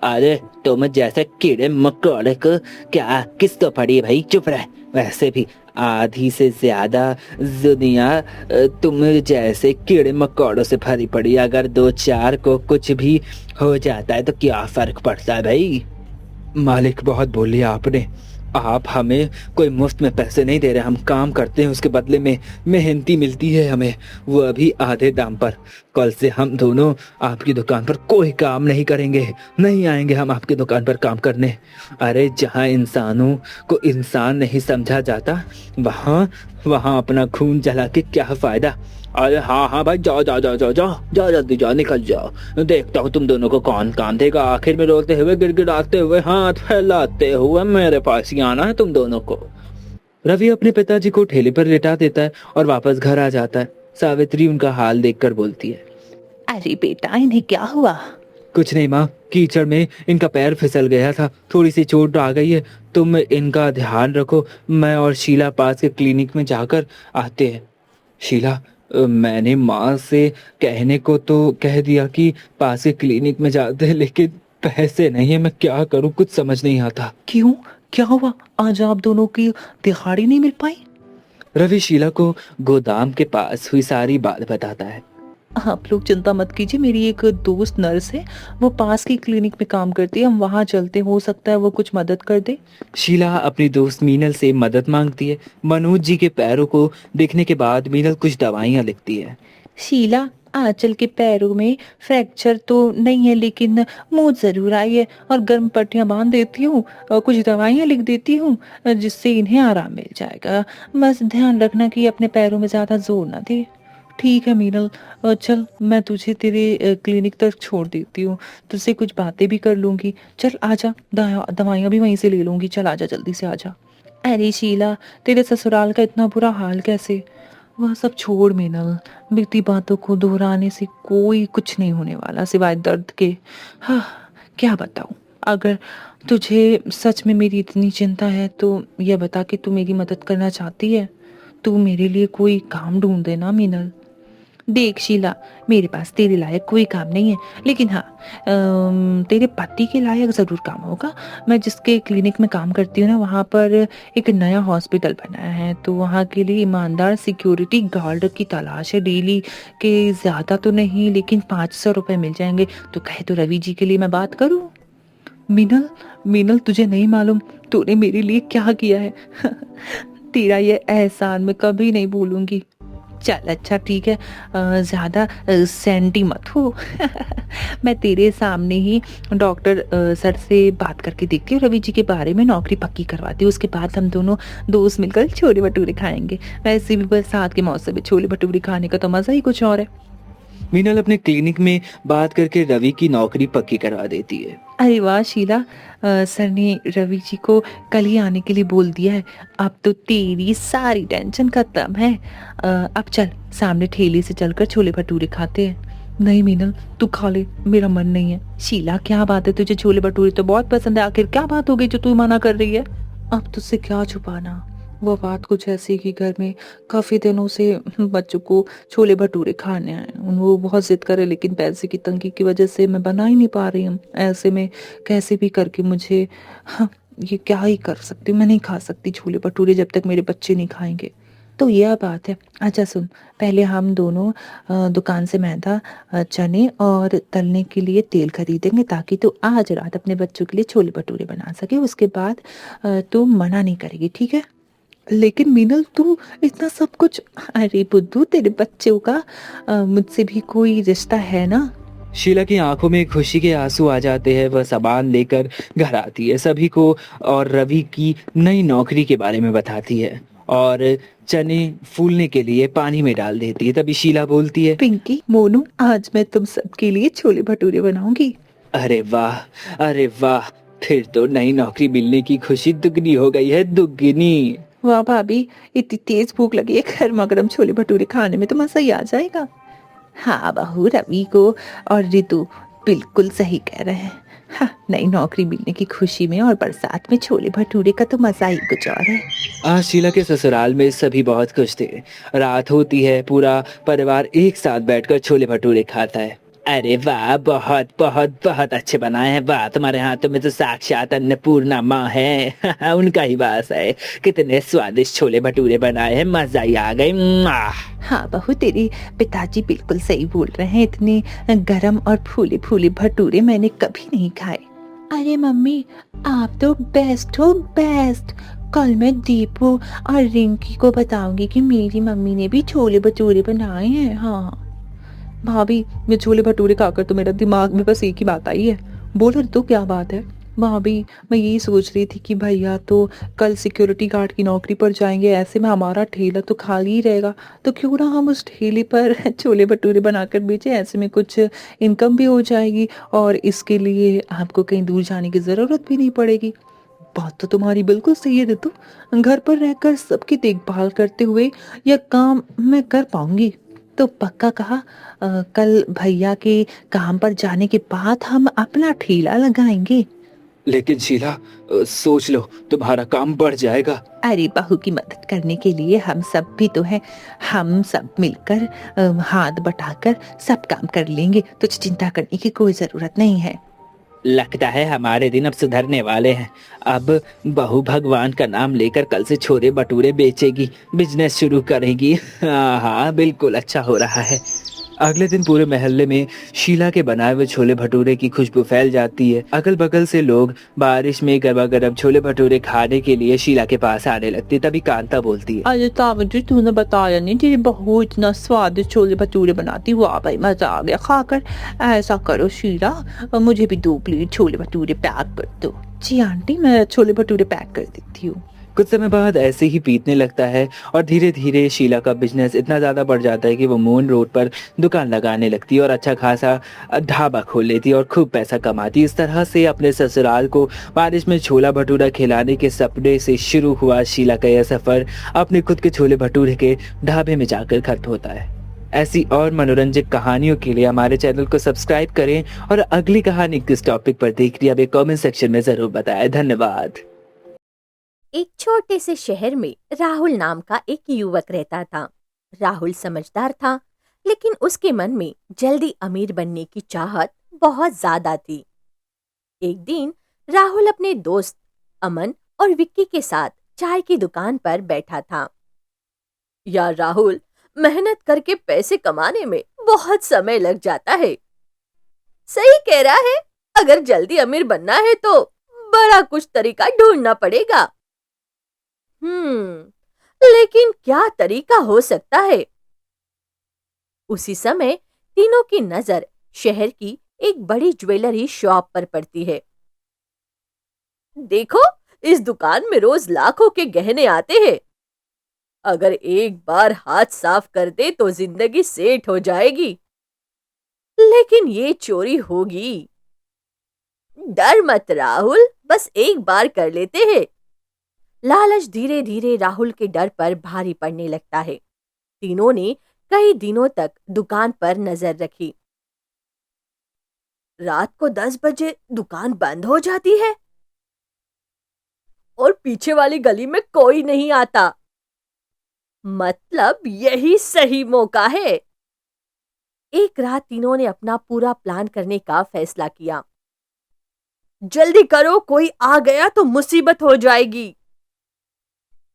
अरे तुम जैसे कीड़े मकोड़े को क्या किस तो पड़ी है भाई? चुप रह। वैसे भी आधी से ज्यादा दुनिया तुम जैसे कीड़े मकोड़ों से भरी पड़ी। अगर दो चार को कुछ भी हो जाता है तो क्या फर्क पड़ता है भाई? मालिक बहुत बोल लिया आपने। आप हमें कोई मुफ्त में पैसे नहीं दे रहे, हम काम करते हैं उसके बदले में मेहनती मिलती है हमें, वो अभी आधे दाम पर। कल से हम दोनों आपकी दुकान पर कोई काम नहीं करेंगे, नहीं आएंगे हम आपकी दुकान पर काम करने। अरे जहाँ इंसानों को इंसान नहीं समझा जाता वहाँ वहाँ अपना खून जला के क्या फायदा? अरे हाँ हाँ भाई, जाओ जाओ जाओ जाओ जाओ जाओ, जल्दी जाओ, निकल जाओ। देखता हूँ तुम दोनों को कौन काम देगा। आखिर में रोते हुए गिड़गिड़ाते हुए हाथ फैलाते हुए मेरे पास ही आना है तुम दोनों को। रवि अपने पिताजी को ठेले पर लेटा देता है और वापस घर आ जाता है। सावित्री उनका हाल देखकर बोलती है, अरे बेटा इन्हें क्या हुआ? कुछ नहीं माँ, कीचड़ में इनका पैर फिसल गया था, थोड़ी सी चोट आ गई है। तुम इनका ध्यान रखो, मैं और शीला पास के क्लिनिक में जाकर आते हैं। शीला, मैंने माँ से कहने को तो कह दिया कि पास के क्लिनिक में जाते हैं, लेकिन पैसे नहीं है, मैं क्या करूँ कुछ समझ नहीं आता। क्यों, क्या हुआ? आज आप दोनों की दिहाड़ी नहीं मिल पाई? रवि शीला को गोदाम के पास हुई सारी बात बताता है। आप लोग चिंता मत कीजिए, मेरी एक दोस्त नर्स है, वो पास की क्लिनिक में काम करती है, हम वहाँ चलते, हो सकता है वो कुछ मदद कर दे। शीला अपनी दोस्त मीनल से मदद मांगती है। मनोज जी के पैरों को देखने के बाद मीनल कुछ दवाइयाँ लिखती है। शीला, आंचल के पैरों में फ्रैक्चर तो नहीं है लेकिन मोच जरूर आई है, और गर्म पट्टियां बांध देती हूँ और कुछ दवाइयाँ लिख देती हूँ जिससे इन्हें आराम मिल जाएगा। बस ध्यान रखना कि अपने पैरों में ज्यादा जोर ना दे। ठीक है मीनल, चल मैं तुझे तेरे क्लिनिक तक छोड़ देती हूँ, तुझसे कुछ बातें भी कर लूंगी। चल आजा, दवाइयाँ भी वहीं से ले लूंगी, चल आजा, जल्दी से आजा। अरे शीला, तेरे ससुराल का इतना बुरा हाल कैसे? वह सब छोड़ मीनल, बीती बातों को दोहराने से कोई कुछ नहीं होने वाला सिवाय दर्द के। हाँ, क्या बताऊँ? अगर तुझे सच में मेरी इतनी चिंता है तो यह बता कि तू मेरी मदद करना चाहती है। तू मेरे लिए कोई काम ढूंढ देना मीनल। देख शीला, मेरे पास तेरे लायक कोई काम नहीं है, लेकिन हाँ तेरे पति के लायक ज़रूर काम होगा। मैं जिसके क्लिनिक में काम करती हूँ ना, वहाँ पर एक नया हॉस्पिटल बनाया है, तो वहाँ के लिए ईमानदार सिक्योरिटी गार्ड की तलाश है। डेली के ज़्यादा तो नहीं, लेकिन 500 रुपये मिल जाएंगे। तो कहे तो रवि जी के लिए मैं बात करूँ? मीनल, मीनल तुझे नहीं मालूम तूने मेरे लिए क्या किया है। तेरा ये एहसान मैं कभी नहीं भूलूंगी। चल अच्छा ठीक है, ज़्यादा सेंटी मत हो। मैं तेरे सामने ही डॉक्टर सर से बात करके देखती हूँ, रवि जी के बारे में नौकरी पक्की करवाती हूँ। उसके बाद हम दोनों दोस्त मिलकर छोले भटूरे खाएंगे। वैसे भी बरसात के मौसम में छोले भटूरे खाने का तो मज़ा ही कुछ और है। मीनल अपने क्लिनिक में बात करके रवि की नौकरी पक्की करवा देती है। अरे वाह शीला, सर ने रवि जी को कल ही आने के लिए बोल दिया है। अब तो तेरी सारी टेंशन खत्म है। अब चल सामने ठेले से चलकर छोले भटूरे खाते हैं। नहीं मीनल, तू खा ले, मेरा मन नहीं है। शीला क्या बात है, तुझे छोले भटूरे तो बहुत पसंद है, आखिर क्या बात हो गई जो तू मना कर रही है? अब तुझसे क्या छुपाना, वो बात कुछ ऐसी कि घर में काफ़ी दिनों से बच्चों को छोले भटूरे खाने हैं। वो बहुत जिद करे, लेकिन पैसे की तंगी की वजह से मैं बना ही नहीं पा रही हूँ। ऐसे में कैसे भी करके मुझे, हाँ ये क्या ही कर सकती हूँ, मैं नहीं खा सकती छोले भटूरे जब तक मेरे बच्चे नहीं खाएंगे। तो यह बात है। अच्छा सुन, पहले हम दोनों दुकान से मैदा, चने और तलने के लिए तेल खरीदेंगे, ताकि तू आज रात अपने बच्चों के लिए छोले भटूरे बना सके। उसके बाद तू मना नहीं करेगी, ठीक है? लेकिन मीनल तू इतना सब कुछ, अरे बुद्धू, तेरे बच्चों का मुझसे भी कोई रिश्ता है ना। शीला की आंखों में खुशी के आंसू आ जाते हैं। वह सामान लेकर घर आती है, सभी को और रवि की नई नौकरी के बारे में बताती है और चने फूलने के लिए पानी में डाल देती है। तभी शीला बोलती है, पिंकी, मोनू, आज मैं तुम सबके लिए छोले भटूरे बनाऊंगी। अरे वाह, अरे वाह, फिर तो नई नौकरी मिलने की खुशी दुगनी हो गई है, दुगनी। वाह भाभी, इतनी तेज भूख लगी है, गर्मा गर्म छोले भटूरे खाने में तो मजा ही आ जाएगा। हाँ बहू, रवि को और रितु बिल्कुल सही कह रहे हैं। हाँ, नई नौकरी मिलने की खुशी में और बरसात में छोले भटूरे का तो मजा ही कुछ और है। आज शीला के ससुराल में सभी बहुत खुश थे। रात होती है, पूरा परिवार एक साथ बैठकर छोले भटूरे खाता है। अरे वाह, बहुत बहुत बहुत अच्छे बनाए हैं। वाह, तुम्हारे हाथों में तो साक्षात अन्नपूर्णा माँ है। उनका ही वास है। कितने स्वादिष्ट छोले भटूरे बनाए हैं, मजा ही आ गई। हाँ बहू, तेरे पिताजी बिल्कुल सही बोल रहे हैं, इतने गरम और फूले फूले भटूरे मैंने कभी नहीं खाए। अरे मम्मी, आप तो बेस्ट हो, बेस्ट। कल मैं दीपू और रिंकी को बताऊंगी कि मेरी मम्मी ने भी छोले भटूरे बनाए हैं। हाँ भाभी, ये छोले भटूरे खाकर तो मेरा दिमाग में बस एक ही बात आई है। बोलो तो क्या बात है? भाभी, मैं यही सोच रही थी कि भैया तो कल सिक्योरिटी गार्ड की नौकरी पर जाएंगे, ऐसे में हमारा ठेला तो खाली ही रहेगा, तो क्यों ना हम उस ठेले पर छोले भटूरे बनाकर बेचें, ऐसे में कुछ इनकम भी हो जाएगी और इसके लिए आपको कहीं दूर जाने की ज़रूरत भी नहीं पड़ेगी। बात तो तुम्हारी बिल्कुल सही है रितु, घर पर रहकर सबकी देखभाल करते हुए यह काम मैं कर पाऊंगी। तो पक्का कहा, कल भैया के काम पर जाने के बाद हम अपना ठेला लगाएंगे। लेकिन शीला, सोच लो, तुम्हारा काम बढ़ जाएगा। अरे बहू की मदद करने के लिए हम सब भी तो हैं, हम सब मिलकर हाथ बटाकर सब काम कर लेंगे, तुझे चिंता करने की कोई जरूरत नहीं है। लगता है हमारे दिन अब सुधरने वाले हैं। अब बहू भगवान का नाम लेकर कल से छोले भटूरे बेचेगी, बिजनेस शुरू करेगी। हाँ हाँ, बिल्कुल अच्छा हो रहा है। अगले दिन पूरे मोहल्ले में शीला के बनाए हुए छोले भटूरे की खुशबू फैल जाती है। अगल बगल से लोग बारिश में गर्मा गर्म छोले भटूरे खाने के लिए शीला के पास आने लगते। तभी कांता बोलती है, अरे तावजी, तूने बताया नहीं, तेरी बहू इतना स्वादिष्ट छोले भटूरे बनाती। वाह भाई, मजा आ गया खाकर। ऐसा करो शीला, मुझे भी 2 प्लेट छोले भटूरे पैक कर दो। जी आंटी, मैं छोले भटूरे पैक कर देती हूँ। कुछ समय बाद ऐसे ही बीतने लगता है और धीरे धीरे शीला का बिजनेस इतना ज़्यादा बढ़ जाता है कि वो मून रोड पर दुकान लगाने लगती है और अच्छा खासा ढाबा खोल लेती है और खूब पैसा कमाती है। इस तरह से अपने ससुराल को बारिश में छोला भटूरा खिलाने के सपने से शुरू हुआ शीला का यह सफ़र अपने खुद के छोले भटूरे के ढाबे में जाकर खत्म होता है। ऐसी और मनोरंजक कहानियों के लिए हमारे चैनल को सब्सक्राइब करें और अगली कहानी किस टॉपिक पर देख रही है, हमें कमेंट सेक्शन में ज़रूर बताएं। धन्यवाद। एक छोटे से शहर में राहुल नाम का एक युवक रहता था। राहुल समझदार था, लेकिन उसके मन में जल्दी अमीर बनने की चाहत बहुत ज्यादा थी। एक दिन राहुल अपने दोस्त अमन और विक्की के साथ चाय की दुकान पर बैठा था। यार राहुल, मेहनत करके पैसे कमाने में बहुत समय लग जाता है। सही कह रहा है, अगर जल्दी अमीर बनना है तो बड़ा कुछ तरीका ढूंढना पड़ेगा। लेकिन क्या तरीका हो सकता है? उसी समय तीनों की नजर शहर की एक बड़ी ज्वेलरी शॉप पर पड़ती है। देखो, इस दुकान में रोज लाखों के गहने आते हैं। अगर एक बार हाथ साफ कर दे तो जिंदगी सेट हो जाएगी। लेकिन ये चोरी होगी। डर मत राहुल, बस एक बार कर लेते हैं। लालच धीरे धीरे राहुल के डर पर भारी पड़ने लगता है। तीनों ने कई दिनों तक दुकान पर नजर रखी। रात को 10 बजे दुकान बंद हो जाती है और पीछे वाली गली में कोई नहीं आता। मतलब यही सही मौका है। एक रात तीनों ने अपना पूरा प्लान करने का फैसला किया। जल्दी करो, कोई आ गया तो मुसीबत हो जाएगी।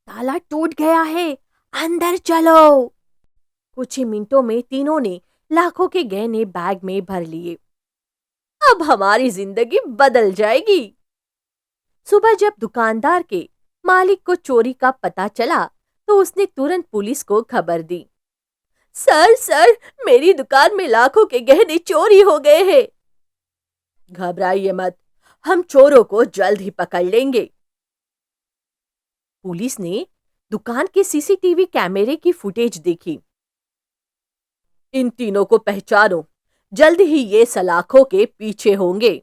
ताला टूट गया है, अंदर चलो। कुछ ही मिनटों में तीनों ने लाखों के गहने बैग में भर लिए। अब हमारी जिंदगी बदल जाएगी। सुबह जब दुकानदार के मालिक को चोरी का पता चला तो उसने तुरंत पुलिस को खबर दी। सर, मेरी दुकान में लाखों के गहने चोरी हो गए हैं। घबराइए मत, हम चोरों को जल्द ही पकड़ लेंगे। पुलिस ने दुकान के सीसीटीवी कैमरे की फुटेज देखी। इन तीनों को पहचानो, जल्द ही ये सलाखों के पीछे होंगे।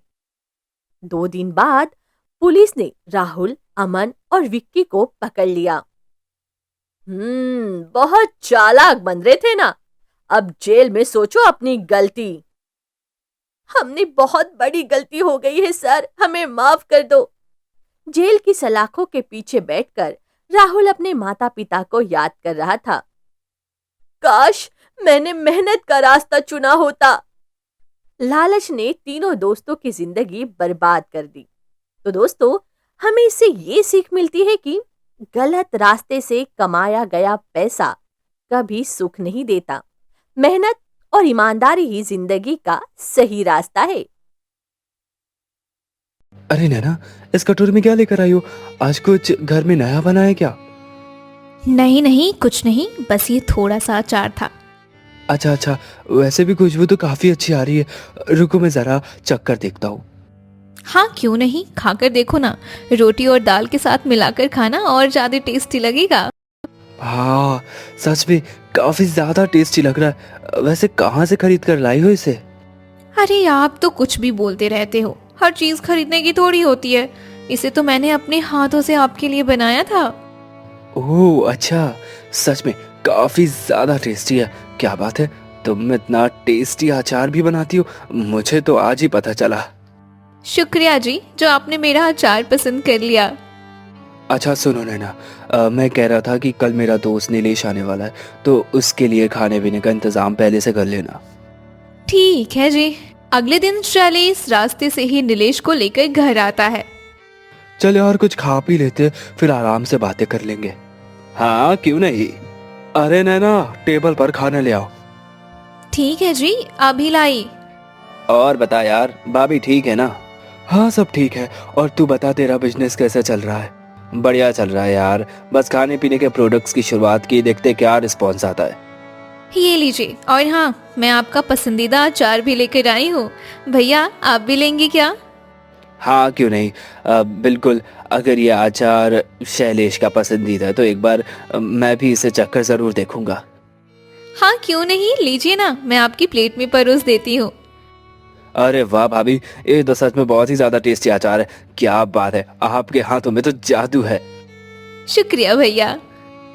2 दिन बाद पुलिस ने राहुल, अमन और विक्की को पकड़ लिया। बहुत चालाक बन रहे थे ना। अब जेल में सोचो अपनी गलती। हमने बहुत बड़ी गलती हो गई है सर, हमें माफ कर दो। जेल की सलाखों के पीछे बैठकर राहुल अपने माता पिता को याद कर रहा था। काश मैंने मेहनत का रास्ता चुना होता। लालच ने तीनों दोस्तों की जिंदगी बर्बाद कर दी। तो दोस्तों, हमें इससे ये सीख मिलती है कि गलत रास्ते से कमाया गया पैसा कभी सुख नहीं देता। मेहनत और ईमानदारी ही जिंदगी का सही रास्ता है। अरे नैना, इस कटोरे में क्या लेकर आई हो? आज कुछ घर में नया बना है क्या? नहीं नहीं, कुछ नहीं, बस ये थोड़ा सा अचार था। अच्छा अच्छा, वैसे भी खुशबू तो काफी अच्छी आ रही है। रुको मैं जरा चख कर देखता हूँ। हाँ क्यों नहीं, खाकर देखो ना। रोटी और दाल के साथ मिलाकर खाना और ज्यादा टेस्टी लगेगा। हाँ, सच में काफी ज्यादा टेस्टी लग रहा है। वैसे कहाँ से खरीद कर लाई हो इसे? अरे आप तो कुछ भी बोलते रहते हो, हर चीज खरीदने की थोड़ी होती है। इसे तो मैंने अपने हाथों से आपके लिए बनाया था। ओह अच्छा, सच में काफी ज्यादा टेस्टी है। क्या बात है, तुम इतना टेस्टी अचार भी बनाती हो? मुझे तो आज ही पता चला। शुक्रिया जी, जो आपने मेरा अचार पसंद कर लिया। अच्छा सुनो नैना, मैं कह रहा था कि कल मेरा दोस्त नीलेश आने वाला है, तो उसके लिए खाने पीने का इंतजाम पहले से कर लेना। ठीक है जी। अगले दिन शैलेश इस रास्ते से ही नीलेश को लेकर घर आता है। चल यार, कुछ खा पी लेते, फिर आराम से बातें कर लेंगे। हाँ क्यों नहीं। अरे नैना, टेबल पर खाना ले आओ। ठीक है जी, अभी लाई। और बता यार, भाभी ठीक है ना? हाँ सब ठीक है। और तू बता, तेरा बिजनेस कैसा चल रहा है? बढ़िया चल रहा है यार, बस खाने पीने के प्रोडक्ट्स की शुरुआत की, देखते क्या रिस्पॉन्स आता है। ये लीजिए, और हाँ, मैं आपका पसंदीदा अचार भी लेकर आई हूँ। भैया आप भी लेंगे क्या? हाँ क्यों नहीं, बिल्कुल। अगर ये अचार शैलेश का पसंदीदा है तो एक बार मैं भी इसे चखकर जरूर देखूंगा। हाँ क्यों नहीं, लीजिए ना, मैं आपकी प्लेट में परोस देती हूँ। अरे वाह भाभी, ये तो सच में बहुत ही ज्यादा टेस्टी अचार है। क्या बात है, आपके हाथों में तो जादू है। शुक्रिया भैया।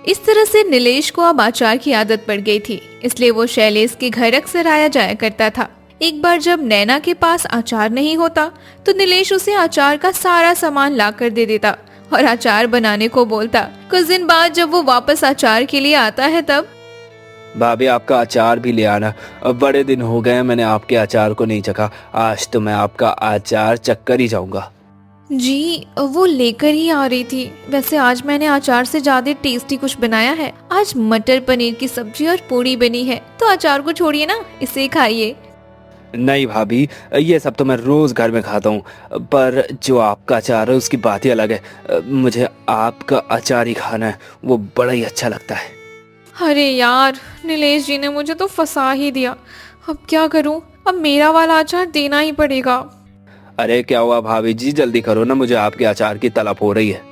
इस तरह से नीलेश को अब अचार की आदत पड़ गई थी, इसलिए वो शैलेश के घर अक्सर आया जाया करता था। एक बार जब नैना के पास अचार नहीं होता तो नीलेश उसे अचार का सारा सामान ला कर दे देता और अचार बनाने को बोलता। कुछ दिन बाद जब वो वापस अचार के लिए आता है तब भाभी आपका अचार भी ले आना। अब बड़े दिन हो गए मैंने आपके अचार को नहीं चखा, आज तो मैं आपका अचार चक्कर ही जाऊंगा। जी वो लेकर ही आ रही थी। वैसे आज मैंने अचार से ज्यादा टेस्टी कुछ बनाया है। आज मटर पनीर की सब्जी और पूरी बनी है, तो अचार को छोड़िए ना, इसे खाइए। नहीं भाभी, ये सब तो मैं रोज घर में खाता हूँ, पर जो आपका अचार है उसकी बात ही अलग है। मुझे आपका अचार ही खाना है, वो बड़ा ही अच्छा लगता है। अरे यार, नीलेश जी ने मुझे तो फंसा ही दिया। अब क्या करूं, अब मेरा वाला अचार देना ही पड़ेगा। अरे क्या हुआ भाभी जी, जल्दी करो ना, मुझे आपके अचार की तलब हो रही है।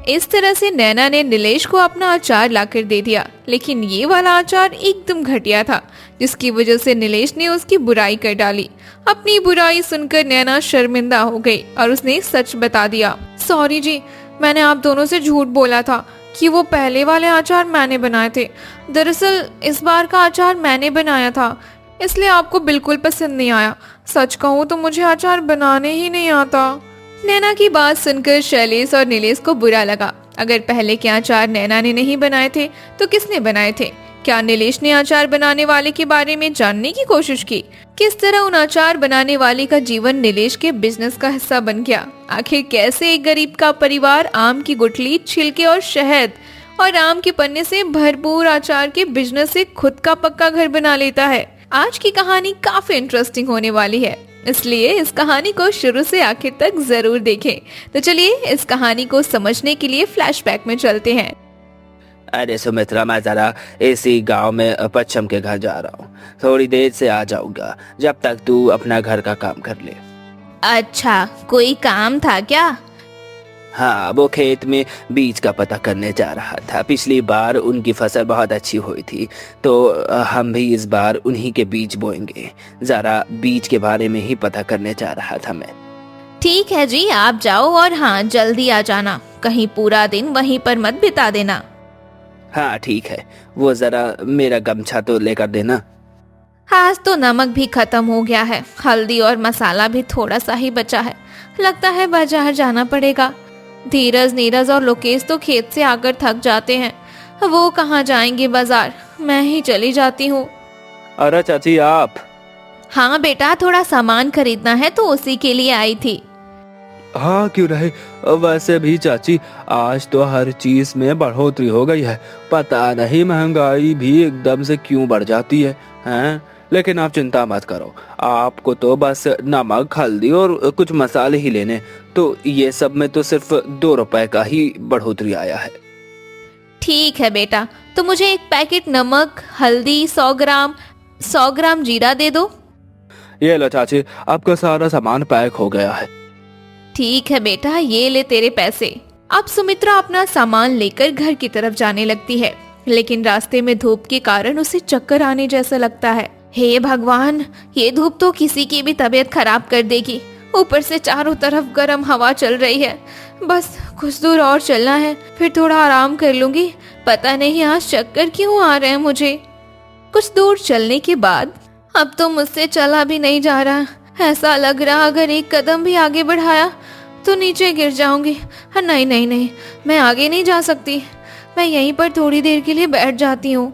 इस तरह से नैना ने नीलेश को अपना अचार लाकर दे दिया, लेकिन ये वाला अचार एकदम घटिया था, जिसकी वजह से नीलेश ने उसकी बुराई कर डाली। अपनी बुराई सुनकर नैना शर्मिंदा हो गई और उसने सच बता दिया। सॉरी जी, मैंने आप दोनों से झूठ बोला था कि वो पहले वाले अचार मैंने बनाए थे। दरअसल इस बार का अचार मैंने बनाया था, इसलिए आपको बिल्कुल पसंद नहीं आया। सच कहूँ तो मुझे अचार बनाने ही नहीं आता। नैना की बात सुनकर शैलेश और नीलेश को बुरा लगा। अगर पहले के अचार नैना ने नहीं बनाए थे तो किसने बनाए थे? क्या नीलेश ने अचार बनाने वाले के बारे में जानने की कोशिश की? किस तरह उन अचार बनाने वाले का जीवन नीलेश के बिजनेस का हिस्सा बन गया? आखिर कैसे एक गरीब का परिवार आम की गुठली, छिलके और शहद और आम के पन्ने से भरपूर अचार के बिजनेस से खुद का पक्का घर बना लेता है? आज की कहानी काफी इंटरेस्टिंग होने वाली है, इसलिए इस कहानी को शुरू से आखिर तक जरूर देखें। तो चलिए इस कहानी को समझने के लिए फ्लैशबैक में चलते हैं। अरे सुमित्रा, मैं जरा इसी गांव में पच्छम के घर जा रहा हूँ, थोड़ी देर से आ जाऊंगा, जब तक तू अपना घर का काम कर ले। अच्छा, कोई काम था क्या? हाँ, वो खेत में बीज का पता करने जा रहा था। पिछली बार उनकी फसल बहुत अच्छी हुई थी, तो हम भी इस बार उन्हीं के बीज बोएंगे। जरा बीज के बारे में ही पता करने जा रहा था मैं। ठीक है जी, आप जाओ और हाँ जल्दी आ जाना, कहीं पूरा दिन वहीं पर मत बिता देना। हाँ ठीक है, वो जरा मेरा गमछा तो लेकर देना। आज तो नमक भी खत्म हो गया है, हल्दी और मसाला भी थोड़ा सा ही बचा है। लगता है बाजार जाना पड़ेगा। धीरज, नीरज और लोकेश तो खेत से आकर थक जाते हैं, वो कहाँ जाएंगे बाजार, मैं ही चली जाती हूँ। अरे चाची आप? हाँ बेटा, थोड़ा सामान खरीदना है तो उसी के लिए आई थी। हाँ क्यों रहे, वैसे भी चाची आज तो हर चीज में बढ़ोतरी हो गई है, पता नहीं महंगाई भी एकदम से क्यों बढ़ जाती है हैं? लेकिन आप चिंता मत करो, आपको तो बस नमक, हल्दी और कुछ मसाले ही लेने, तो ये सब में तो सिर्फ 2 रुपए का ही बढ़ोतरी आया है। ठीक है बेटा, तो मुझे एक पैकेट नमक, हल्दी, 100 ग्राम जीरा दे दो। ये लो चाची, आपका सारा सामान पैक हो गया है। ठीक है बेटा, ये ले तेरे पैसे। अब सुमित्रा अपना सामान लेकर घर की तरफ जाने लगती है, लेकिन रास्ते में धूप के कारण उसे चक्कर आने जैसा लगता है। हे भगवान, ये धूप तो किसी की भी तबीयत खराब कर देगी। ऊपर से चारों तरफ गर्म हवा चल रही है। बस कुछ दूर और चलना है, फिर थोड़ा आराम कर लूंगी। पता नहीं आज चक्कर क्यों आ रहे हैं मुझे। कुछ दूर चलने के बाद अब तो मुझसे चला भी नहीं जा रहा। ऐसा लग रहा अगर एक कदम भी आगे बढ़ाया तो नीचे गिर जाऊंगी। नहीं नहीं नहीं, मैं आगे नहीं जा सकती। मैं यहीं पर थोड़ी देर के लिए बैठ जाती हूँ।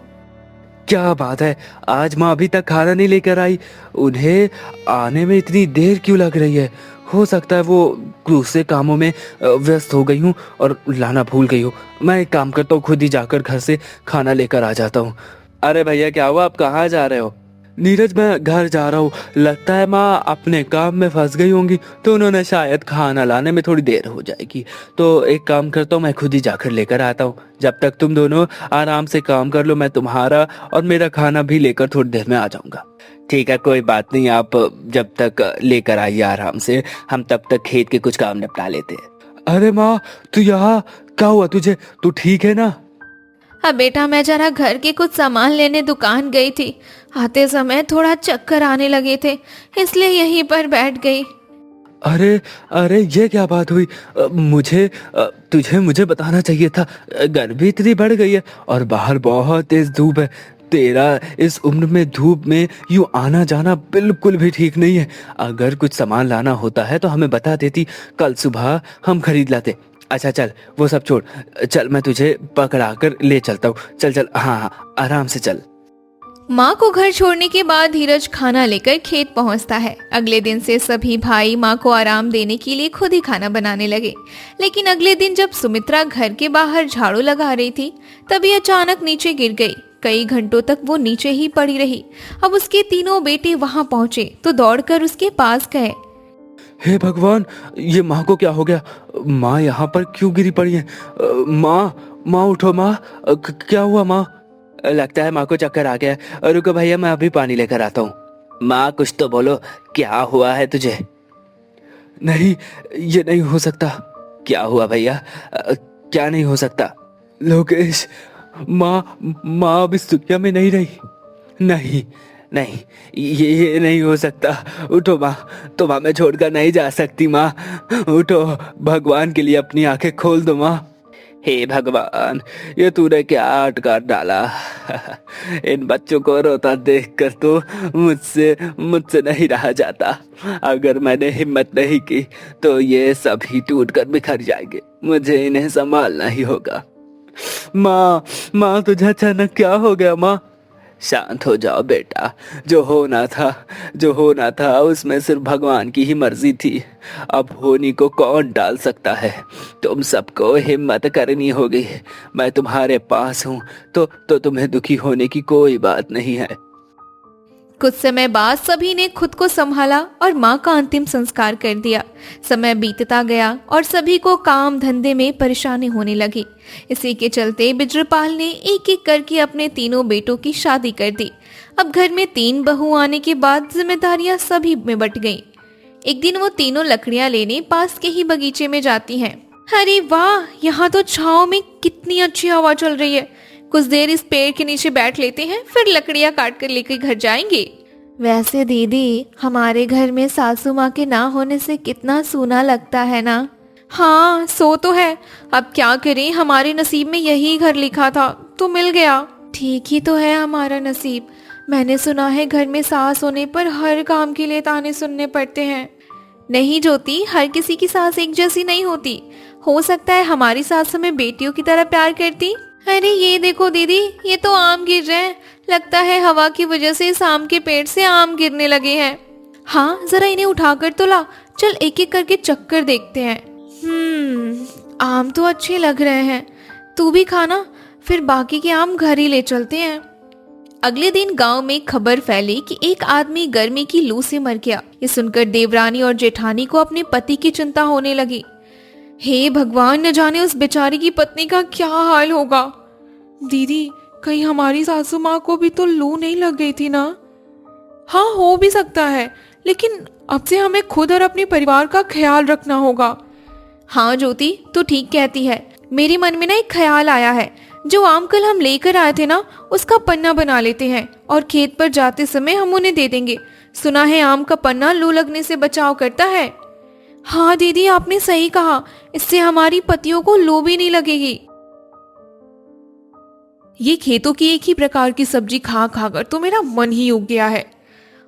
क्या बात है, आज माँ अभी तक खाना नहीं लेकर आई? उन्हें आने में इतनी देर क्यों लग रही है? हो सकता है वो दूसरे कामों में व्यस्त हो गई हूँ और लाना भूल गई हूँ। मैं एक काम करता हूँ, खुद ही जाकर घर से खाना लेकर आ जाता हूँ। अरे भैया क्या हुआ, आप कहाँ जा रहे हो? नीरज मैं घर जा रहा हूँ, लगता है माँ अपने काम में फंस गई होंगी, तो उन्होंने शायद खाना लाने में थोड़ी देर हो जाएगी। तो एक काम करता हूँ, मैं खुद ही जाकर लेकर आता हूँ। जब तक तुम दोनों आराम से काम कर लो, मैं तुम्हारा और मेरा खाना भी लेकर थोड़ी देर में आ जाऊंगा। ठीक है, कोई बात नहीं, आप जब तक लेकर आइए आराम से, हम तब तक खेत के कुछ काम निपटा लेते हैं। अरे माँ तू यहाँ, क्या हुआ तुझे, तू ठीक है ना? अब बेटा मैं जरा घर के कुछ सामान लेने दुकान गई थी। आते समय थोड़ा चक्कर आने लगे थे, इसलिए यहीं पर बैठ गई। अरे अरे ये क्या बात हुई? मुझे बताना चाहिए था। गर्मी इतनी बढ़ गई है और बाहर बहुत तेज धूप है। तेरा इस उम्र में धूप में यूं आना जाना बिल्कुल भी ठीक नहीं है। अगर कुछ सामान लाना होता है तो हमें बता देती, कल सुबह हम खरीद लाते। अच्छा चल वो सब छोड़, चल मैं तुझे पकड़ा कर ले चलता हूँ। चल चल, हाँ हाँ आराम से चल। माँ को घर छोड़ने के बाद धीरज खाना लेकर खेत पहुँचता है। अगले दिन से सभी भाई माँ को आराम देने के लिए खुद ही खाना बनाने लगे। लेकिन अगले दिन जब सुमित्रा घर के बाहर झाड़ू लगा रही थी, तभी अचानक नीचे गिर गई। कई घंटों तक वो नीचे ही पड़ी रही। अब उसके तीनों बेटे वहाँ पहुँचे तो दौड़कर उसके पास गए। हे भगवान, ये माँ को क्या हो गया? माँ यहाँ पर क्यों गिरी पड़ी है? माँ उठो माँ, क्या हुआ माँ? लगता है माँ को चक्कर आ गया। रुको भैया, मैं अभी पानी लेकर आता हूँ। माँ कुछ तो बोलो, क्या हुआ है तुझे? नहीं, ये नहीं हो सकता। क्या हुआ भैया? क्या नहीं हो सकता? लोकेश, माँ अब इस दुनिया में नहीं रही। नहीं नहीं, ये नहीं हो सकता। उठो माँ, तुम हमें छोड़कर नहीं जा सकती माँ। उठो, भगवान के लिए अपनी आंखें खोल दो माँ। हे भगवान, ये तूने क्या अटका डाला? इन बच्चों को रोता देखकर तो मुझसे नहीं रहा जाता। अगर मैंने हिम्मत नहीं की तो ये सभी टूटकर बिखर जाएंगे। मुझे इन्हें संभालना ही होगा। माँ तुझे अचानक क्या हो गया माँ? शांत हो जाओ बेटा, जो होना था उसमें सिर्फ भगवान की ही मर्जी थी। अब होनी को कौन डाल सकता है? तुम सबको हिम्मत करनी होगी। मैं तुम्हारे पास हूँ तो तुम्हें दुखी होने की कोई बात नहीं है। कुछ समय बाद सभी ने खुद को संभाला और माँ का अंतिम संस्कार कर दिया। समय बीतता गया और सभी को काम धंधे में परेशानी होने लगी। इसी के चलते बिजरपाल ने एक एक करके अपने तीनों बेटों की शादी कर दी। अब घर में 3 बहू आने के बाद जिम्मेदारियां सभी में बंट गईं। एक दिन वो तीनों लकड़ियां लेने पास के ही बगीचे में जाती हैं। अरे वाह, यहाँ तो छाँव में कितनी अच्छी हवा चल रही है। कुछ देर इस पेड़ के नीचे बैठ लेते हैं, फिर लकड़ियां काट कर लेकर घर जाएंगे। वैसे दीदी, हमारे घर में सासू माँ के ना होने से कितना सूना लगता है ना। हाँ, सो तो है, अब क्या करें, हमारे नसीब में यही घर लिखा था तो मिल गया। ठीक ही तो है हमारा नसीब। मैंने सुना है घर में सास होने पर हर काम के लिए ताने सुनने पड़ते हैं। नहीं ज्योति, हर किसी की सास एक जैसी नहीं होती। हो सकता है हमारी सास हमें बेटियों की तरह प्यार करती। अरे ये देखो दीदी, ये तो आम गिर रहे हैं। लगता है हवा की वजह से इस आम के पेड़ से आम गिरने लगे हैं। हाँ, जरा इन्हें उठाकर तो ला। चल एक एक करके चक्कर देखते हैं। आम तो अच्छे लग रहे हैं। तू भी खाना, फिर बाकी के आम घर ही ले चलते हैं। अगले दिन गांव में खबर फैली कि एक आदमी गर्मी की लू से मर गया। ये सुनकर देवरानी और जेठानी को अपने पति की चिंता होने लगी। हे भगवान, न जाने उस बेचारी की पत्नी का क्या हाल होगा। दीदी, कहीं हमारी सासू माँ को भी तो लू नहीं लग गई थी ना? हाँ, हो भी सकता है, लेकिन अब से हमें खुद और अपने परिवार का ख्याल रखना होगा। हाँ ज्योति, तू ठीक कहती है। मेरे मन में ना एक ख्याल आया है। जो आम कल हम लेकर आए थे ना, उसका पन्ना बना लेते हैं और खेत पर जाते समय हम उन्हें दे देंगे। सुना है आम का पन्ना लू लगने से बचाव करता है। हाँ दीदी, आपने सही कहा। इससे हमारी पतियों को लू भी नहीं लगेगी। ये खेतों की एक ही प्रकार की सब्जी खा खाकर तो मेरा मन ही उग गया है।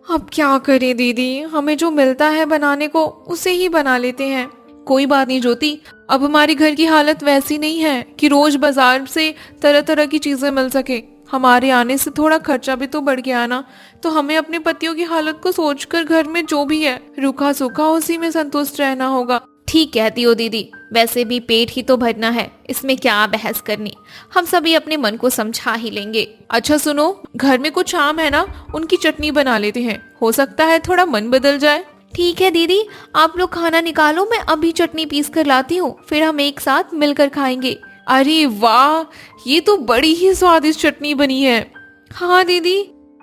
अब क्या करें दीदी, हमें जो मिलता है बनाने को उसे ही बना लेते हैं। कोई बात नहीं ज्योति, अब हमारे घर की हालत वैसी नहीं है कि रोज बाजार से तरह तरह की चीजें मिल सके। हमारे आने से थोड़ा खर्चा भी तो बढ़ गया ना, तो हमें अपने पतियों की हालत को सोचकर घर में जो भी है रूखा सूखा उसी में संतुष्ट रहना होगा। ठीक कहती हो दीदी, वैसे भी पेट ही तो भरना है, इसमें क्या बहस करनी। हम सभी अपने मन को समझा ही लेंगे। अच्छा सुनो, घर में कुछ आम है ना, उनकी चटनी बना लेते हैं। हो सकता है थोड़ा मन बदल जाए। ठीक है दीदी, आप लोग खाना निकालो, मैं अभी चटनी पीस कर लाती हूँ, फिर हम एक साथ मिलकर खाएंगे। अरे वाह, ये तो बड़ी ही स्वादिष्ट चटनी बनी है। हाँ दीदी,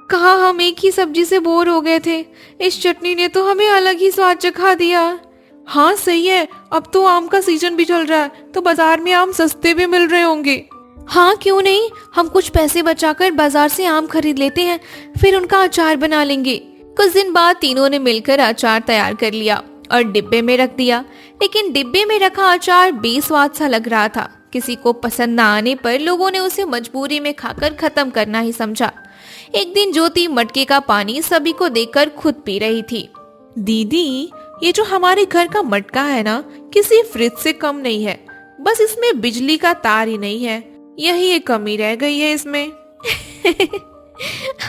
कहाँ हम एक ही सब्जी से बोर हो गए थे, इस चटनी ने तो हमें अलग ही स्वाद चखा दिया। हाँ सही है, अब तो आम का सीजन भी चल रहा है, तो बाजार में आम सस्ते भी मिल रहे होंगे। हाँ क्यों नहीं, हम कुछ पैसे बचाकर बाजार से आम खरीद लेते हैं, फिर उनका अचार बना लेंगे। कुछ दिन बाद तीनों ने मिलकर अचार तैयार कर लिया और डिब्बे में रख दिया। लेकिन डिब्बे में रखा अचार बेस्वाद सा लग रहा था। किसी को पसंद न आने पर लोगों ने उसे मजबूरी में खाकर खत्म करना ही समझा। एक दिन ज्योति मटके का पानी सभी को देकर खुद पी रही थी। दीदी, ये जो हमारे घर का मटका है ना, किसी फ्रिज से कम नहीं है, बस इसमें बिजली का तार ही नहीं है, यही एक कमी रह गई है इसमें।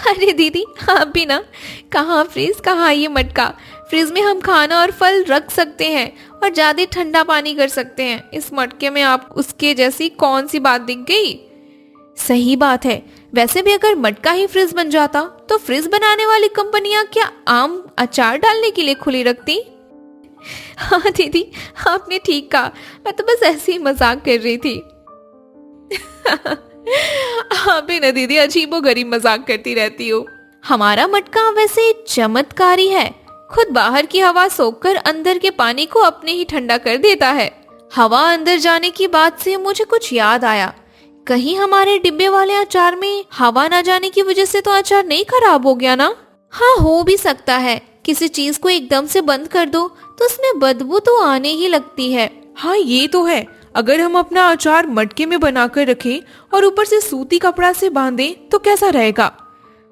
अरे दीदी, आप भी ना, कहाँ फ्रिज कहाँ ये मटका। फ्रिज में हम खाना और फल रख सकते हैं और ज्यादा ठंडा पानी कर सकते हैं। इस मटके में आप उसके जैसी कौन सी बात दिख गई। सही बात है। वैसे भी अगर मटका ही फ्रिज बन जाता तो फ्रिज बनाने वाली कंपनियां क्या आम अचार डालने के लिए खुली रखती। हाँ दीदी, आपने ठीक कहा, मैं तो बस ऐसे ही मजाक कर रही थी। आप भी ना दीदी अजीबोगरीब मजाक करती रहती हो। हमारा मटका वैसे चमत्कारी है, खुद बाहर की हवा सोखकर अंदर के पानी को अपने ही ठंडा कर देता है। हवा अंदर जाने की बात से मुझे कुछ याद आया, कहीं हमारे डिब्बे वाले अचार में हवा ना जाने की वजह से तो अचार नहीं खराब हो गया ना। हाँ, हो भी सकता है। किसी चीज को एकदम से बंद कर दो तो उसमें बदबू तो आने ही लगती है। हाँ ये तो है, अगर हम अपना अचार मटके में बनाकर रखें और ऊपर से सूती कपड़ा से बांधें तो कैसा रहेगा।